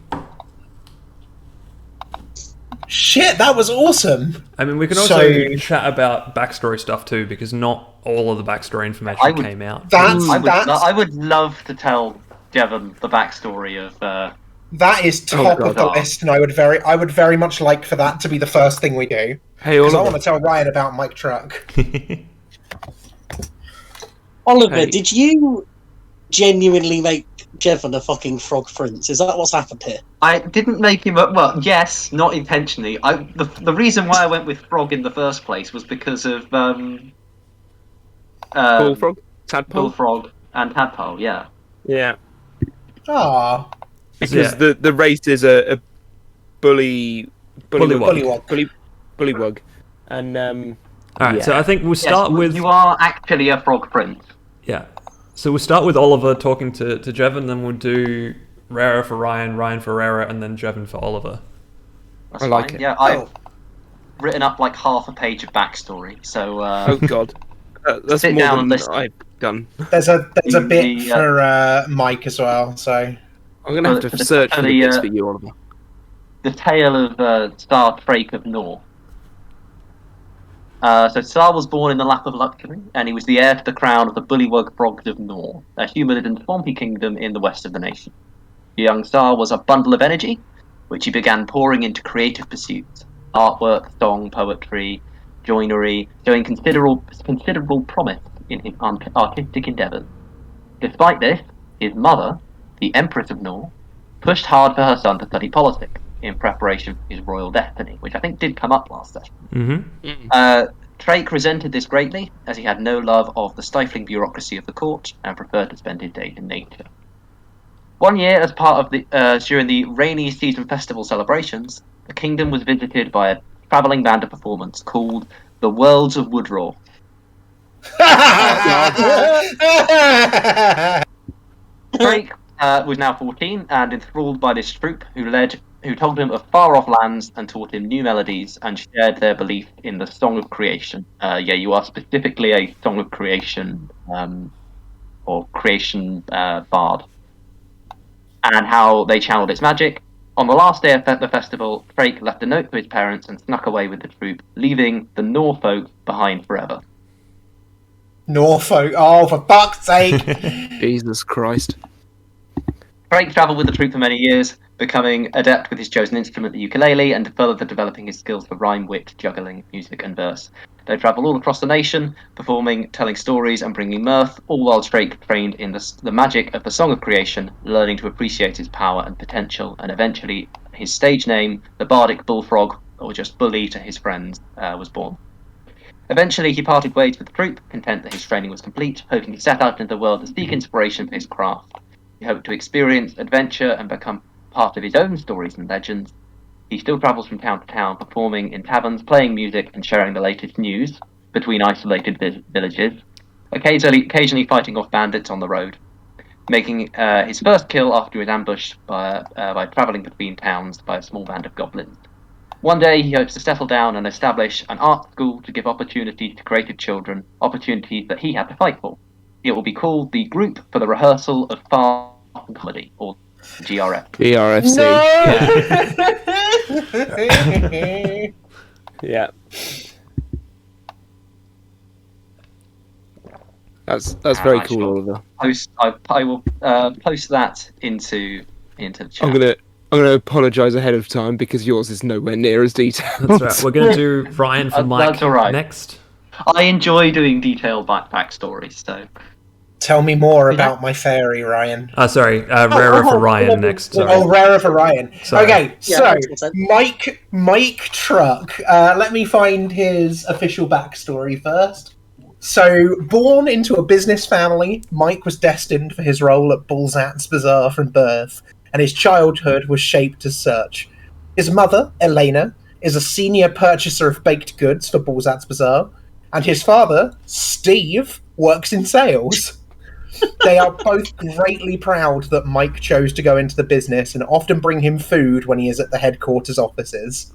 Shit, that was awesome. I mean, we can also chat about backstory stuff too, because not all of the backstory information came out. I would love to tell Devon the backstory of. That is top of the list, and I would very much like for that to be the first thing we do. Hey, Because I Oliver. want to tell Ryan about Mike Truck. Oliver, Hey. did you genuinely make Jevon a fucking frog prince? Is that what's happened here? I didn't make him. Well, yes, not intentionally. The reason why I went with Frog in the first place was because of Bullfrog? Tadpole? Bullfrog and Tadpole. Yeah. Yeah. Ah, Because Yeah. the race is a bullywug. Bullywug. And Alright, so I think we'll start Yes, with... You are actually a frog prince. Yeah. So we'll start with Oliver talking to Jevon, then we'll do Rara for Ryan, Ryan for Rara, and then Jevon for Oliver. That's I like fine. it. Yeah, I've written up like half a page of backstory. So oh god, that's Sit more down than and listen. I've done. there's a bit The, for Mike as well. So I'm gonna have to for the- search for for the, the bits uh, for you, Oliver. the tale of Star Drake of Nor. So Star was born in the lap of luxury, and he was the heir to the crown of the Bullywug Frogs of Nor, a humid and swampy kingdom in the west of the nation. The young Star was a bundle of energy, which he began pouring into creative pursuits: artwork, song, poetry, joinery, showing considerable promise in his artistic endeavours. Despite this, his mother, the Empress of Nor, pushed hard for her son to study politics in preparation for his royal destiny, which I think did come up last session. Mm-hmm. Drake resented this greatly, as he had no love of the stifling bureaucracy of the court and preferred to spend his days in nature. One year, as part of the during the rainy season festival celebrations, the kingdom was visited by a travelling band of performance called the Worlds of Woodrow. Drake was now 14 and enthralled by this troupe who told him of far-off lands and taught him new melodies and shared their belief in the Song of Creation. You are specifically a Song of Creation or creation bard. And how they channeled its magic. On the last day of the festival, Drake left a note to his parents and snuck away with the troupe, leaving the Norfolk behind forever. Norfolk. Oh, for fuck's sake! Jesus Christ. Drake travelled with the troupe for many years, becoming adept with his chosen instrument, the ukulele, and further developing his skills for rhyme, wit, juggling, music, and verse. They travelled all across the nation, performing, telling stories, and bringing mirth, all while Drake trained in the magic of the Song of Creation, learning to appreciate his power and potential, and eventually his stage name, the Bardic Bullfrog, or just Bully to his friends, was born. Eventually, he parted ways with the troupe, content that his training was complete, hoping to set out into the world to seek inspiration for his craft. He hoped to experience adventure and become part of his own stories and legends. He still travels from town to town, performing in taverns, playing music, and sharing the latest news between isolated villages, occasionally fighting off bandits on the road, making his first kill after he was ambushed by travelling between towns by a small band of goblins. One day, he hopes to settle down and establish an art school to give opportunities to creative children, opportunities that he had to fight for. It will be called the Group for the Rehearsal of Farce and Comedy, or GRF. GRFC. No! Yeah. That's very I cool, shall Oliver. I will post that into the chat. I'm gonna apologise ahead of time because yours is nowhere near as detailed. That's right. We're going to do Ryan for Mike That's all right. next. I enjoy doing detailed backstories, so Tell me more about my fairy, Ryan. Rarer for Ryan next. Sorry. Oh, Rarer for Ryan. Sorry. Okay, so Mike Truck. Let me find his official backstory first. So, born into a business family, Mike was destined for his role at Balzat's Bazaar from birth, and his childhood was shaped as such. His mother, Elena, is a senior purchaser of baked goods for Balzat's Bazaar, and his father, Steve, works in sales. They are both greatly proud that Mike chose to go into the business and often bring him food when he is at the headquarters offices.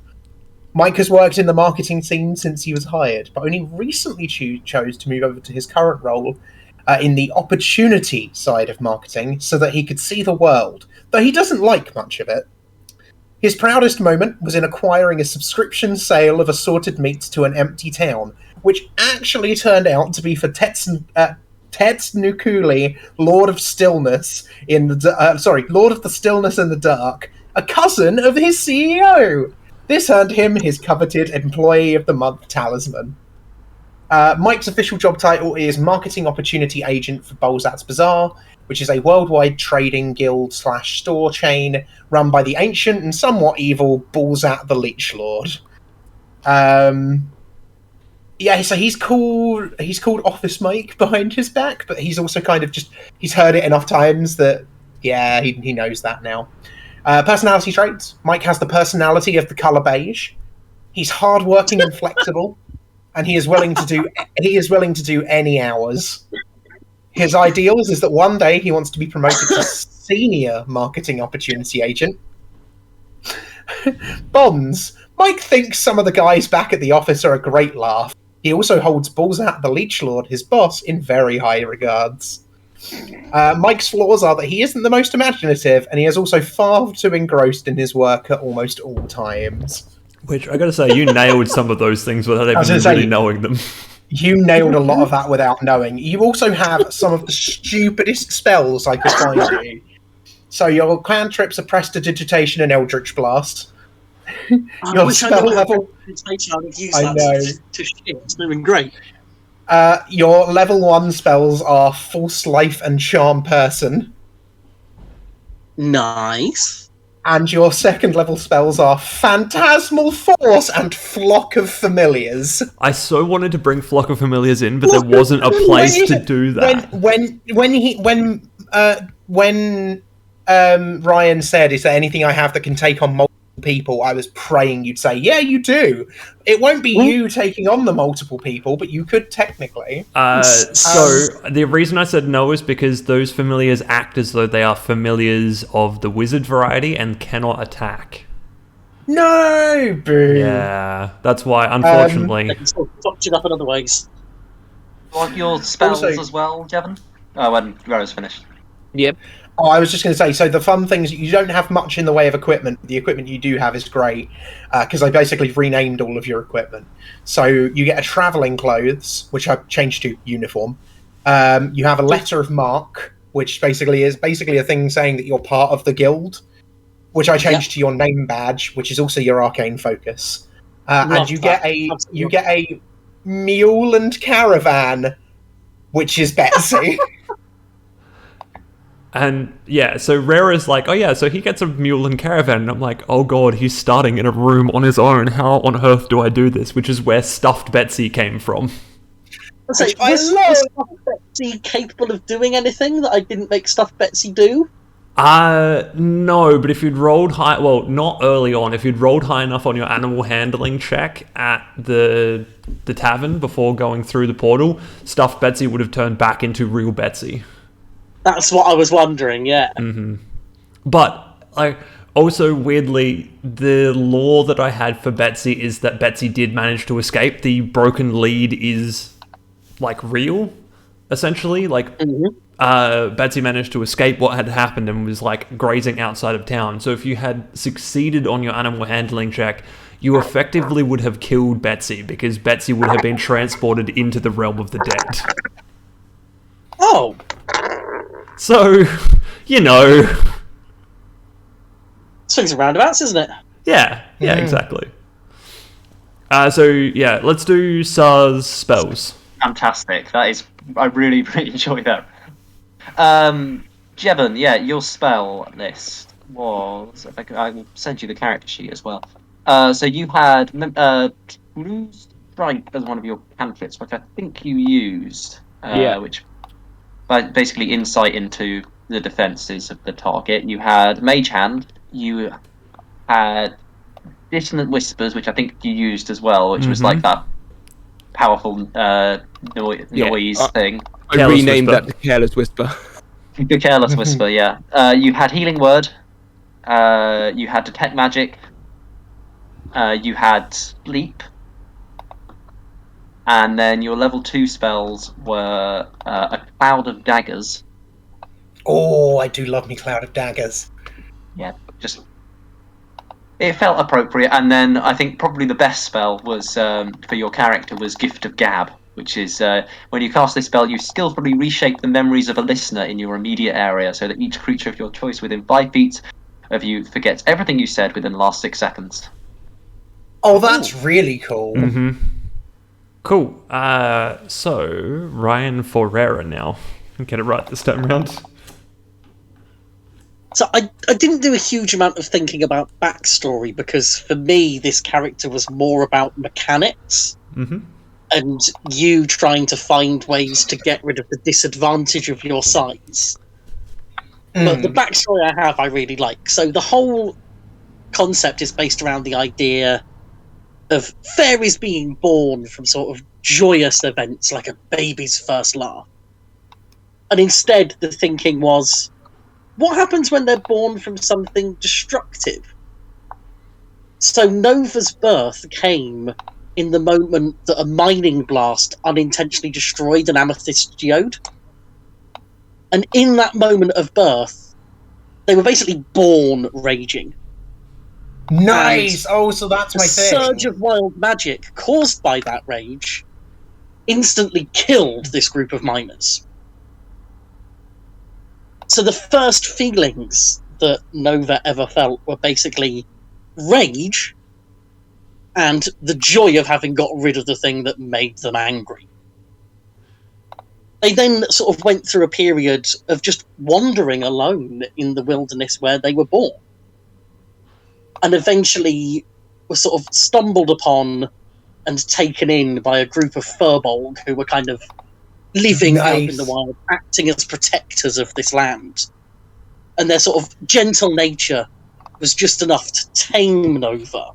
Mike has worked in the marketing team since he was hired, but only recently chose to move over to his current role in the opportunity side of marketing so that he could see the world, though he doesn't like much of it. His proudest moment was in acquiring a subscription sale of assorted meats to an empty town, which actually turned out to be for Nukuli, Lord of the Stillness in the Dark, a cousin of his CEO. This earned him his coveted Employee of the Month talisman. Mike's official job title is Marketing Opportunity Agent for Balzat's Bazaar, which is a worldwide trading guild / store chain run by the ancient and somewhat evil Balzat the Leech Lord. Yeah, so he's called Office Mike behind his back, but he's also kind of he's heard it enough times that, yeah, he knows that now. Personality traits. Mike has the personality of the colour beige. He's hardworking and flexible, and he is willing to do any hours. His ideals is that one day he wants to be promoted to senior marketing opportunity agent. Bonds. Mike thinks some of the guys back at the office are a great laugh. He also holds Balzat the Leech Lord, his boss, in very high regards. Mike's flaws are that he isn't the most imaginative, and he is also far too engrossed in his work at almost all times. Which, I gotta say, you nailed some of those things without even really knowing them. You nailed a lot of that without knowing. You also have some of the stupidest spells I could find you. So your cantrips are Prestidigitation and Eldritch Blast. Your spell level... I know. To shit. It's doing great. Your level 1 spells are False Life and Charm Person. Nice. And your second level spells are Phantasmal Force and Flock of Familiars. I so wanted to bring Flock of Familiars in, but there wasn't a place to do that. When Ryan said, "Is there anything I have that can take on multiple people?" I was praying you'd say, "Yeah, you do." It won't be you taking on the multiple people, but you could technically. So the reason I said no is because those familiars act as though they are familiars of the wizard variety and cannot attack. No, boo. Yeah, that's why, unfortunately. They can sort of fuck it up in other ways. Want your spells as well, Jevon? Oh, when Rose finished. Yep. Oh, I was just going to say, so the fun things, you don't have much in the way of equipment. The equipment you do have is great, because I basically renamed all of your equipment. So you get a travelling clothes, which I've changed to uniform. You have a letter of marque, which basically is a thing saying that you're part of the guild, which I changed to your name badge, which is also your arcane focus. And you get a mule and caravan, which is Betsy. And yeah, so Rara's like, oh yeah, so he gets a mule and caravan, and I'm like, oh god, he's starting in a room on his own. How on earth do I do this? Which is where Stuffed Betsy came from. Was Stuffed Betsy capable of doing anything that I didn't make Stuffed Betsy do? No, but if you'd rolled high, well, not early on, if you'd rolled high enough on your animal handling check at the tavern before going through the portal, Stuffed Betsy would have turned back into real Betsy. That's what I was wondering, yeah. Mm-hmm. But, also, weirdly, the lore that I had for Betsy is that Betsy did manage to escape. The broken lead is, real, essentially. Betsy managed to escape what had happened and was, grazing outside of town. So if you had succeeded on your animal handling check, you effectively would have killed Betsy, because Betsy would have been transported into the realm of the dead. Oh! So, Swings and roundabouts, isn't it? Yeah, exactly. Let's do Sar's spells. Fantastic. That is, I really, really enjoy that. Jevon, yeah, your spell list was. I will send you the character sheet as well. So you had True Strike as one of your cantrips, which I think you used. Which basically insight into the defenses of the target. You had Mage Hand. You had Dissonant Whispers, which I think you used as well, which was like that powerful noise thing. I renamed that to Careless Whisper. The Careless Whisper, yeah. You had Healing Word. You had Detect Magic. You had Sleep. And then your level 2 spells were a Cloud of Daggers. Oh, I do love me Cloud of Daggers. Yeah, just... It felt appropriate. And then I think probably the best spell was, for your character, was Gift of Gab, which is when you cast this spell, you skillfully reshape the memories of a listener in your immediate area so that each creature of your choice within 5 feet of you forgets everything you said within the last 6 seconds. Oh, that's really cool. Cool. So, Ryan Ferreira now. Get it right this time around. So I didn't do a huge amount of thinking about backstory because for me this character was more about mechanics and you trying to find ways to get rid of the disadvantage of your size. But the backstory I have I really like. So the whole concept is based around the idea of fairies being born from sort of joyous events like a baby's first laugh. And instead the thinking was, what happens when they're born from something destructive? So Nova's birth came in the moment that a mining blast unintentionally destroyed an amethyst geode. And in that moment of birth, they were basically born raging. Nice! So that's my thing. A surge of wild magic caused by that rage instantly killed this group of miners. So the first feelings that Nova ever felt were basically rage and the joy of having got rid of the thing that made them angry. They then sort of went through a period of just wandering alone in the wilderness where they were born. And eventually were sort of stumbled upon and taken in by a group of Furbolg who were kind of living out in the wild, acting as protectors of this land. And their sort of gentle nature was just enough to tame Nova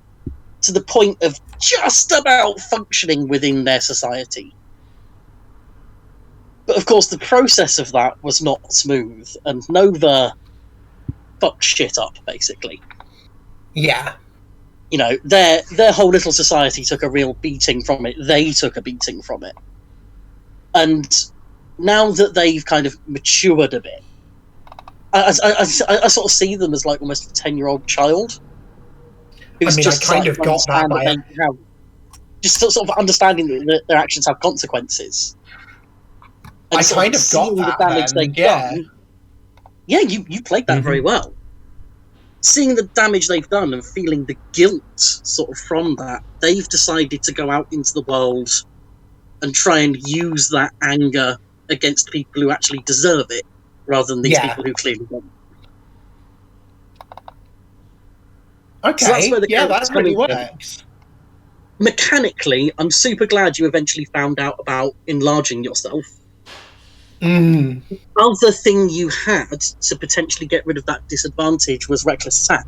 to the point of just about functioning within their society. But of course the process of that was not smooth, and Nova fucked shit up, basically. Yeah. You know, their whole little society took a real beating from it. They took a beating from it. And now that they've kind of matured a bit, I sort of see them as like almost a 10-year-old child. Who's just I kind of got that by just sort of understanding that their actions have consequences. And I kind of got that. The damage they've done. Yeah, you played that very well. Seeing the damage they've done and feeling the guilt sort of from that, they've decided to go out into the world and try and use that anger against people who actually deserve it, rather than these people who clearly don't. Okay, so that's where that really works. Mechanically, I'm super glad you eventually found out about enlarging yourself. The other thing you had to potentially get rid of that disadvantage was Reckless Attack.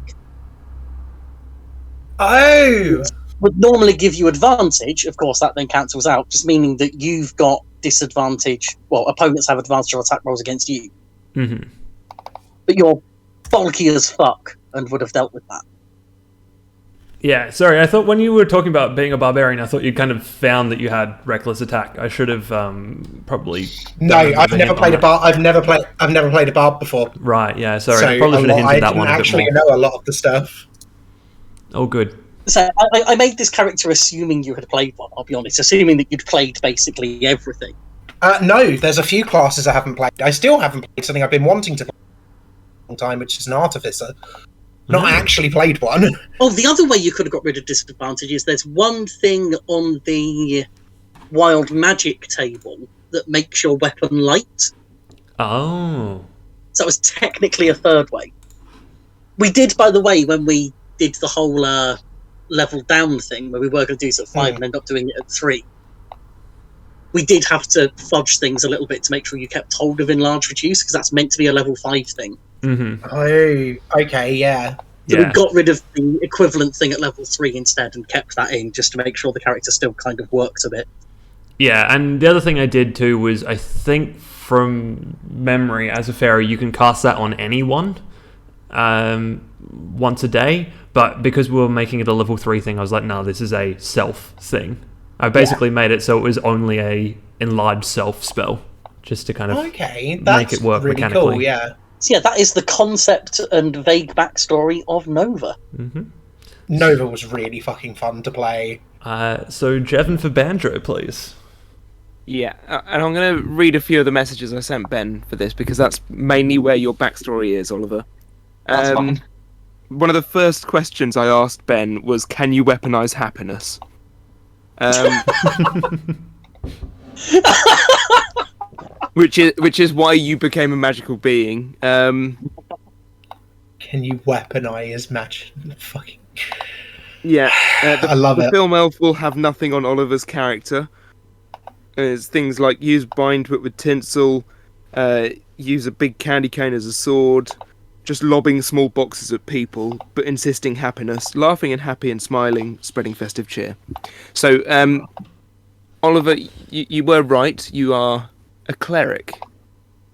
Oh! Would normally give you advantage, of course that then cancels out, just meaning that you've got disadvantage, well, opponents have advantage on attack rolls against you. But you're bulky as fuck and would have dealt with that. Yeah, sorry, I thought when you were talking about being a barbarian, I thought you kind of found that you had reckless attack. I should have probably... No, I've never played a barb. I've never played a barb before. Right, yeah, sorry, I probably should have hinted that one a bit more. I actually know a lot of the stuff. Oh, good. So I made this character assuming you had played one, I'll be honest, assuming that you'd played basically everything. No, there's a few classes I haven't played. I still haven't played something I've been wanting to play for a long time, which is an Artificer. Not actually played one. Oh, the other way you could have got rid of disadvantage is there's one thing on the wild magic table that makes your weapon light. Oh. So it was technically a third way. We did, by the way, when we did the whole level down thing, where we were going to do sort of 5 and end up doing it at 3. We did have to fudge things a little bit to make sure you kept hold of enlarge reduce, because that's meant to be a level 5 thing. Mm-hmm. Oh, okay, yeah. So we got rid of the equivalent thing at level 3 instead and kept that in just to make sure the character still kind of worked a bit. Yeah, and the other thing I did too was, I think from memory, as a fairy, you can cast that on anyone once a day, but because we were making it a level 3 thing, I was like, no, this is a self thing. I basically made it so it was only a enlarged self spell, just to kind of make it work really mechanically. Cool, yeah. So yeah, that is the concept and vague backstory of Nova. Mm-hmm. Nova was really fucking fun to play. So Jevon for Banjo, please. Yeah, and I'm going to read a few of the messages I sent Ben for this, because that's mainly where your backstory is, Oliver. That's fine. One of the first questions I asked Ben was, can you weaponize happiness? Which is why you became a magical being. Can you weaponize match? Fucking. Yeah, I love the it. film elf will have nothing on Oliver's character. It's things like use bind but with tinsel, use a big candy cane as a sword, just lobbing small boxes at people, but insisting happiness, laughing and happy and smiling, spreading festive cheer. So, Oliver, you were right. You are a cleric.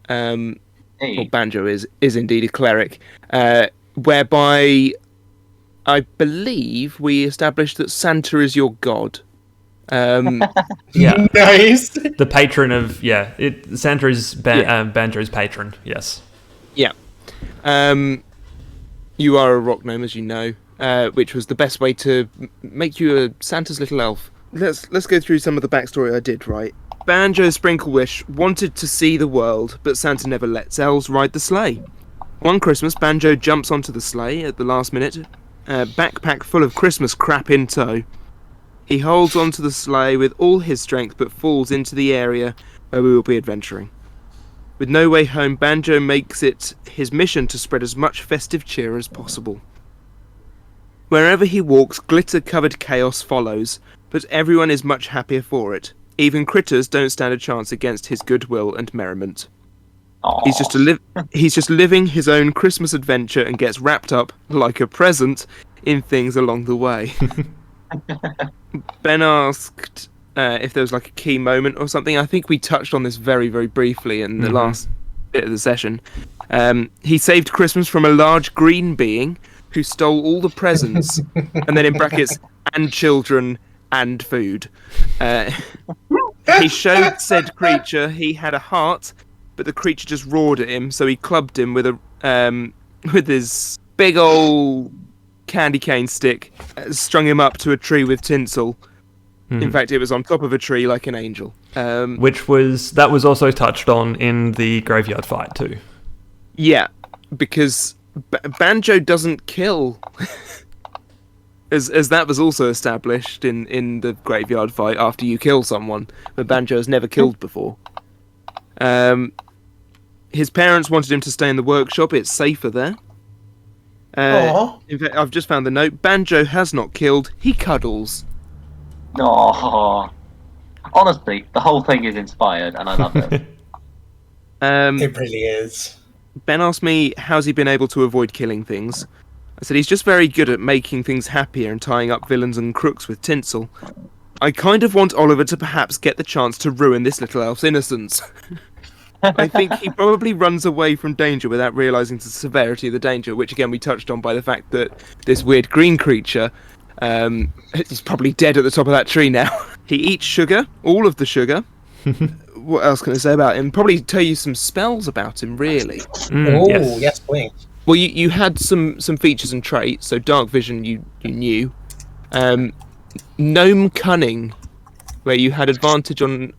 Hey. Well, Banjo is indeed a cleric, whereby I believe we established that Santa is your god. Yeah, Nice. the patron of Santa is Banjo's patron. Yes. Yeah. You are a rock gnome, as you know, which was the best way to make you a Santa's little elf. Let's go through some of the backstory I did, right? Banjo Sprinklewish wanted to see the world, but Santa never lets elves ride the sleigh. One Christmas, Banjo jumps onto the sleigh at the last minute, a backpack full of Christmas crap in tow. He holds onto the sleigh with all his strength, but falls into the area where we will be adventuring. With no way home, Banjo makes it his mission to spread as much festive cheer as possible. Wherever he walks, glitter-covered chaos follows, but everyone is much happier for it. Even critters don't stand a chance against his goodwill and merriment. Aww. He's just living his own Christmas adventure and gets wrapped up, like a present, in things along the way. Ben asked if there was like a key moment or something. I think we touched on this very, very briefly in the last bit of the session. He saved Christmas from a large green being who stole all the presents, and then in brackets, and children and food. He showed said creature he had a heart, but the creature just roared at him, so he clubbed him with his big old candy cane stick, strung him up to a tree with tinsel. In fact, it was on top of a tree like an angel. That was also touched on in the graveyard fight too. Yeah, because Banjo doesn't kill. As that was also established in the graveyard fight after you kill someone, but Banjo has never killed before. His parents wanted him to stay in the workshop, it's safer there. In fact, I've just found the note. Banjo has not killed, he cuddles. Oh, honestly, the whole thing is inspired, and I love it. It really is. Ben asked me, how's he been able to avoid killing things? I said he's just very good at making things happier and tying up villains and crooks with tinsel. I kind of want Oliver to perhaps get the chance to ruin this little elf's innocence. I think he probably runs away from danger without realising the severity of the danger, which again we touched on by the fact that this weird green creature he's probably dead at the top of that tree now. He eats sugar, all of the sugar. What else can I say about him? Probably tell you some spells about him, really. Yes, please. Well, you had some features and traits. So dark vision, you knew. Gnome cunning, where you had advantage on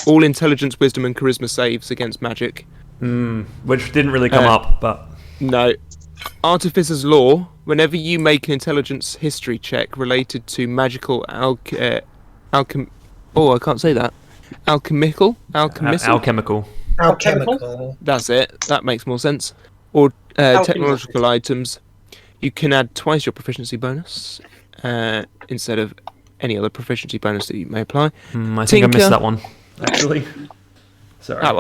all intelligence, wisdom, and charisma saves against magic. Which didn't really come up, but no. Artificer's law. Whenever you make an intelligence history check related to magical I can't say that. Alchemical. Alchemical. That's it. That makes more sense. Or technological items. You can add twice your proficiency bonus instead of any other proficiency bonus that you may apply. I think I missed that one, actually. Sorry. Oh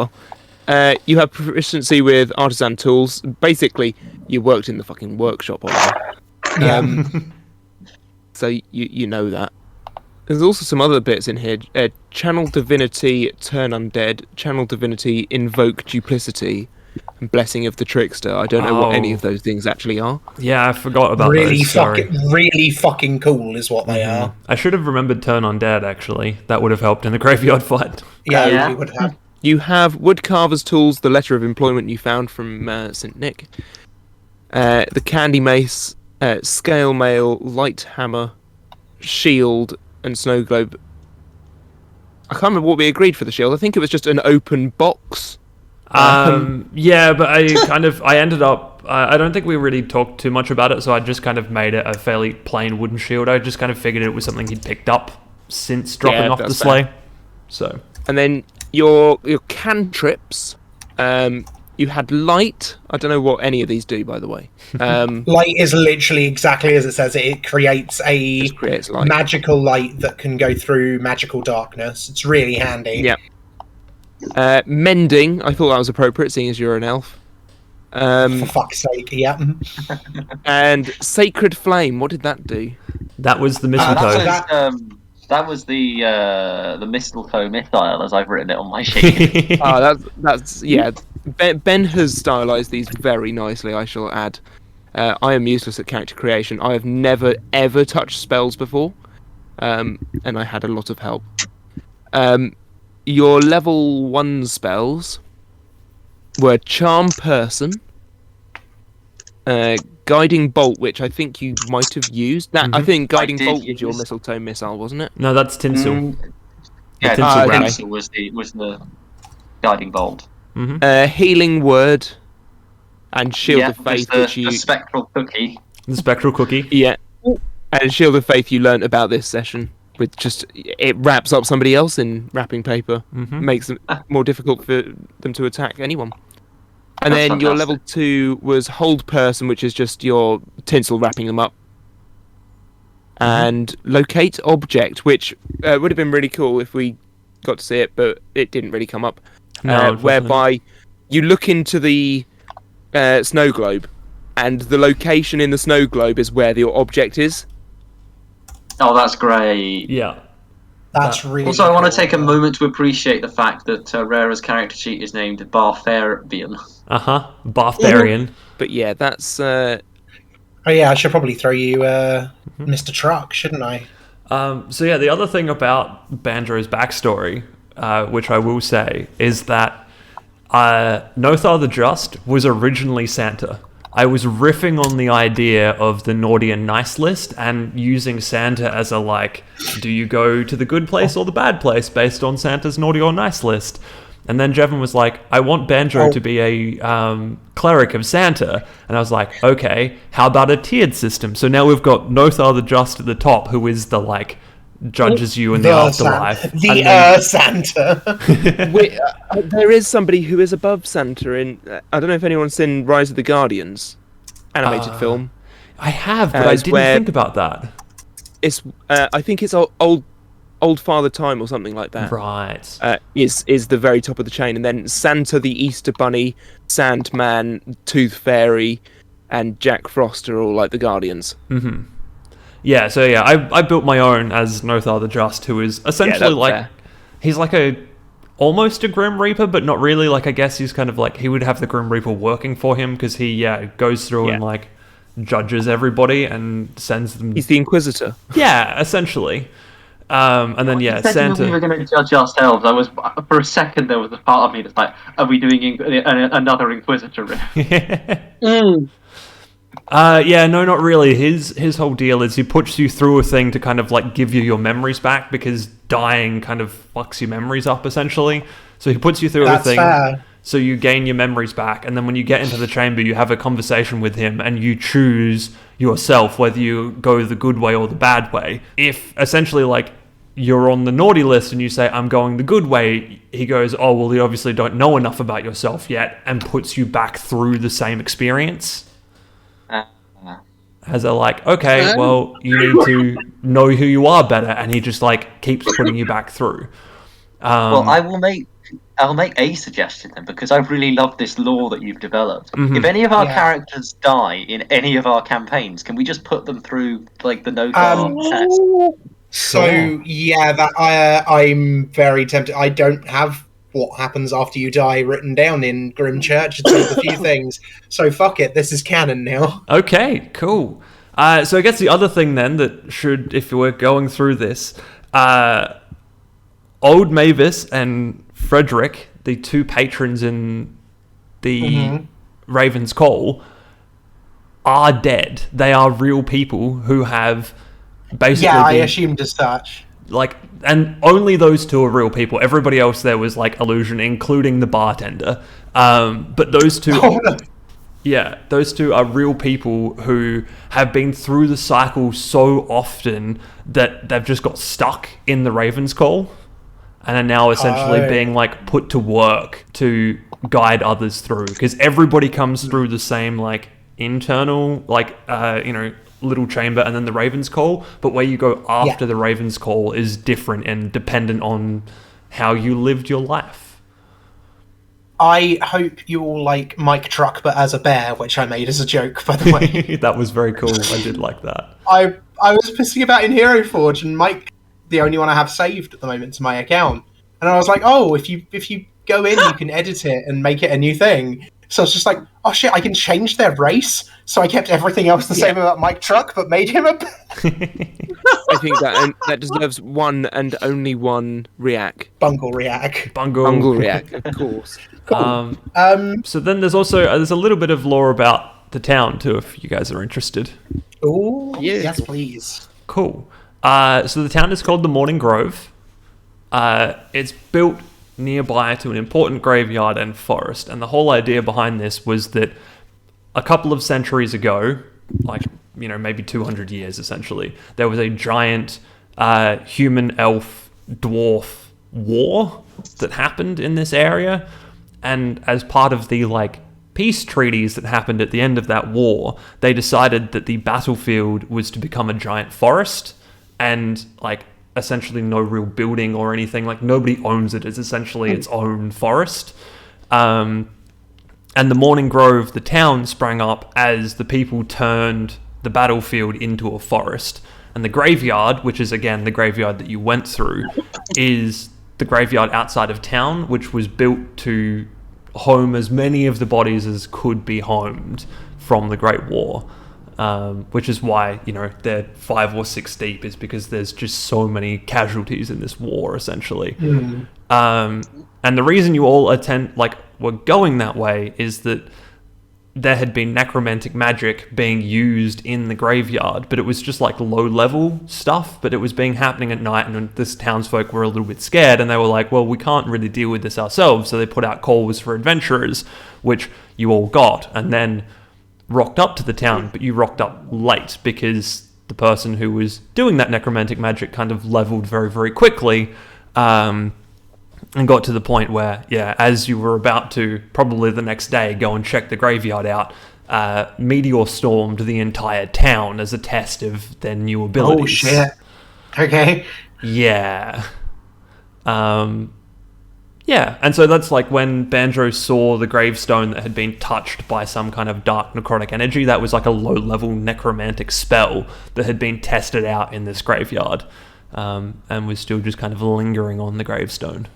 well. You have proficiency with artisan tools. Basically, you worked in the fucking workshop, Oliver. So you know that. There's also some other bits in here. Channel Divinity, Turn Undead. Channel Divinity, Invoke Duplicity. And Blessing of the Trickster. I don't know what any of those things actually are. Yeah, I forgot about those. Really fucking cool is what they are. I should have remembered Turn Undead, actually. That would have helped in the graveyard fight. Yeah, we would have. You have Woodcarver's Tools, the letter of employment you found from St. Nick. The Candy Mace, Scale Mail, Light Hammer, Shield, and Snow Globe. I can't remember what we agreed for the shield. I think it was just an open box. Yeah, but I ended up, I don't think we really talked too much about it, so I just kind of made it a fairly plain wooden shield. I just kind of figured it was something he'd picked up since dropping off the sleigh. So. And then your cantrips, you had light. I don't know what any of these do, by the way. Light is literally exactly as it says. It creates light. Magical light that can go through magical darkness. It's really handy. Yeah. Mending, I thought that was appropriate, seeing as you're an elf. For fuck's sake, yeah. And Sacred Flame, what did that do? That was the mistletoe. That was the mistletoe missile, as I've written it on my sheet. That's yeah. Ben has stylized these very nicely, I shall add. I am useless at character creation. I have never ever touched spells before, and I had a lot of help. Your level 1 spells were Charm Person, Guiding Bolt, which I think you might have used. I think Guiding Bolt was your mistletoe missile, wasn't it? No, that's Tinsel. Yeah, Tinsel was the Guiding Bolt. Healing Word and Shield of Faith. The Spectral Cookie. The Spectral Cookie. Yeah. And Shield of Faith you learnt about this session. With just, it wraps up somebody else in wrapping paper. Makes it more difficult for them to attack anyone. And then your level 2 was Hold Person, which is just your tinsel wrapping them up. And Locate Object, which would have been really cool if we got to see it, but it didn't really come up. Whereby you look into the snow globe, and the location in the snow globe is where your object is. Oh, that's great. Yeah. That's really Also, I want to take a moment to appreciate the fact that Rara's character sheet is named Bartharian. Bartharian. But yeah, that's... Oh yeah, I should probably throw you Mr. Truck, shouldn't I? So yeah, the other thing about Banjo's backstory, which I will say, is that Nothar the Just was originally Santa. I was riffing on the idea of the naughty and nice list and using Santa as a, do you go to the good place or the bad place based on Santa's naughty or nice list? And then Jevon was like, I want Banjo to be a cleric of Santa. And I was like, okay, how about a tiered system? So now we've got Nothar the Just at the top, who is the, judges you in the afterlife. Santa. There is somebody who is above Santa in... I don't know if anyone's seen Rise of the Guardians animated film. I have, but I didn't think about that. It's I think it's old Father Time or something like that. Right. Is the very top of the chain. And then Santa the Easter Bunny, Sandman, Tooth Fairy, and Jack Frost are all like the Guardians. Mm-hmm. Yeah, so yeah, I built my own as Nothar the Just, who is essentially he's almost a Grim Reaper, but not really. I guess he's kind of he would have the Grim Reaper working for him because he goes through and judges everybody and sends them. He's the Inquisitor. Yeah, essentially. And then Santa. We were going to judge ourselves. I was for a second there was a part of me that's like, are we doing another Inquisitor riff? Yeah, no, not really. His whole deal is he puts you through a thing to kind of give you your memories back because dying kind of fucks your memories up essentially. So he puts you through a thing so you gain your memories back, and then when you get into the chamber you have a conversation with him and you choose yourself whether you go the good way or the bad way. If essentially you're on the naughty list and you say, I'm going the good way, he goes, oh, well, you obviously don't know enough about yourself yet, and puts you back through the same experience. As they're like, okay, well, you need to know who you are better, and he just like keeps putting you back through. Well, I'll make a suggestion then, because I really love this lore that you've developed. Mhm. If any of our characters die in any of our campaigns, can we just put them through like the Nogar test? So I'm very tempted. I don't have what happens after you die written down in Grim Church. It's a few things. So fuck it. This is canon now. Okay, cool. So I guess the other thing then that should, if we're going through this, Old Mavis and Frederick, the two patrons in the Raven's Call, are dead. They are real people who have basically I assumed as such. like, and only those two are real people. Everybody else there was like illusion, including the bartender. But those two, those two are real people who have been through the cycle so often that they've just got stuck in the Raven's Call, and are now essentially being like put to work to guide others through, because everybody comes through the same like internal like little chamber and then the Raven's Call, but where you go after the Raven's Call is different and dependent on how you lived your life. I hope you all like Mike Truck, but as a bear, which I made as a joke, by the way. That was very cool. I did like that. I was pissing about in Hero Forge, and Mike, the only one I have saved at the moment, to my account, and I was like, oh, if you go in, you can edit it and make it a new thing. So it's just like, oh shit, I can change their race. So I kept everything else the same about Mike Truck, but made him a. I think that deserves one and only one react. Bungle react. Bungle react, of course. Cool. So then there's also there's a little bit of lore about the town too, if you guys are interested. Oh yes, please. Cool. So the town is called the Morning Grove. It's built nearby to an important graveyard and forest, and the whole idea behind this was that a couple of centuries ago, like maybe 200 years essentially, there was a giant human elf dwarf war that happened in this area, and as part of the like peace treaties that happened at the end of that war, they decided that the battlefield was to become a giant forest, and like essentially no real building or anything, like nobody owns it. It's essentially its own forest. And the Morning Grove, the town, sprang up as the people turned the battlefield into a forest. And the graveyard, which is again the graveyard that you went through, is the graveyard outside of town, which was built to home as many of the bodies as could be homed from the Great War. Which is why, they're 5 or 6 deep, is because there's just so many casualties in this war, essentially. And the reason you all were going that way is that there had been necromantic magic being used in the graveyard, but it was just like low-level stuff, but it was happening at night, and this townsfolk were a little bit scared, and they were like, well, we can't really deal with this ourselves, so they put out calls for adventurers, which you all got, and then rocked up to the town, but you rocked up late because the person who was doing that necromantic magic kind of leveled very, very quickly, and got to the point where, as you were about to, probably the next day, go and check the graveyard out, meteor stormed the entire town as a test of their new abilities. Oh shit. Okay. Yeah. Yeah, and so that's like when Banjo saw the gravestone that had been touched by some kind of dark necrotic energy. That was like a low-level necromantic spell that had been tested out in this graveyard, and was still just kind of lingering on the gravestone.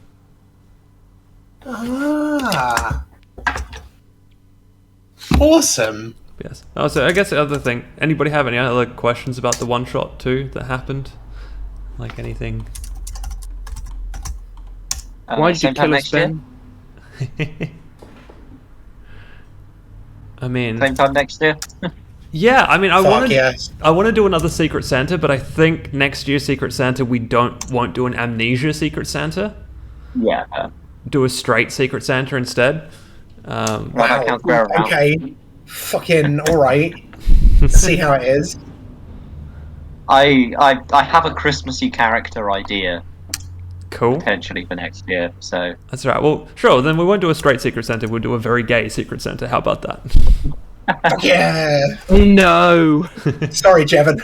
Awesome. Yes. Oh, so I guess the other thing, anybody have any other questions about the one-shot too that happened? Like anything... Why did you kill us, Ben? I mean... Same time next year? Yeah, I mean, I want to do another Secret Santa, but I think next year Secret Santa we won't do an Amnesia Secret Santa. Yeah. Do a straight Secret Santa instead. Wow. Okay. Fucking alright. See how it is. I have a Christmassy character idea Cool. potentially for next year. So That's right. Well, sure. Then we won't do a straight Secret Santa. We'll do a very gay Secret Santa. How about that? Yeah. Oh no! Sorry, Jevon.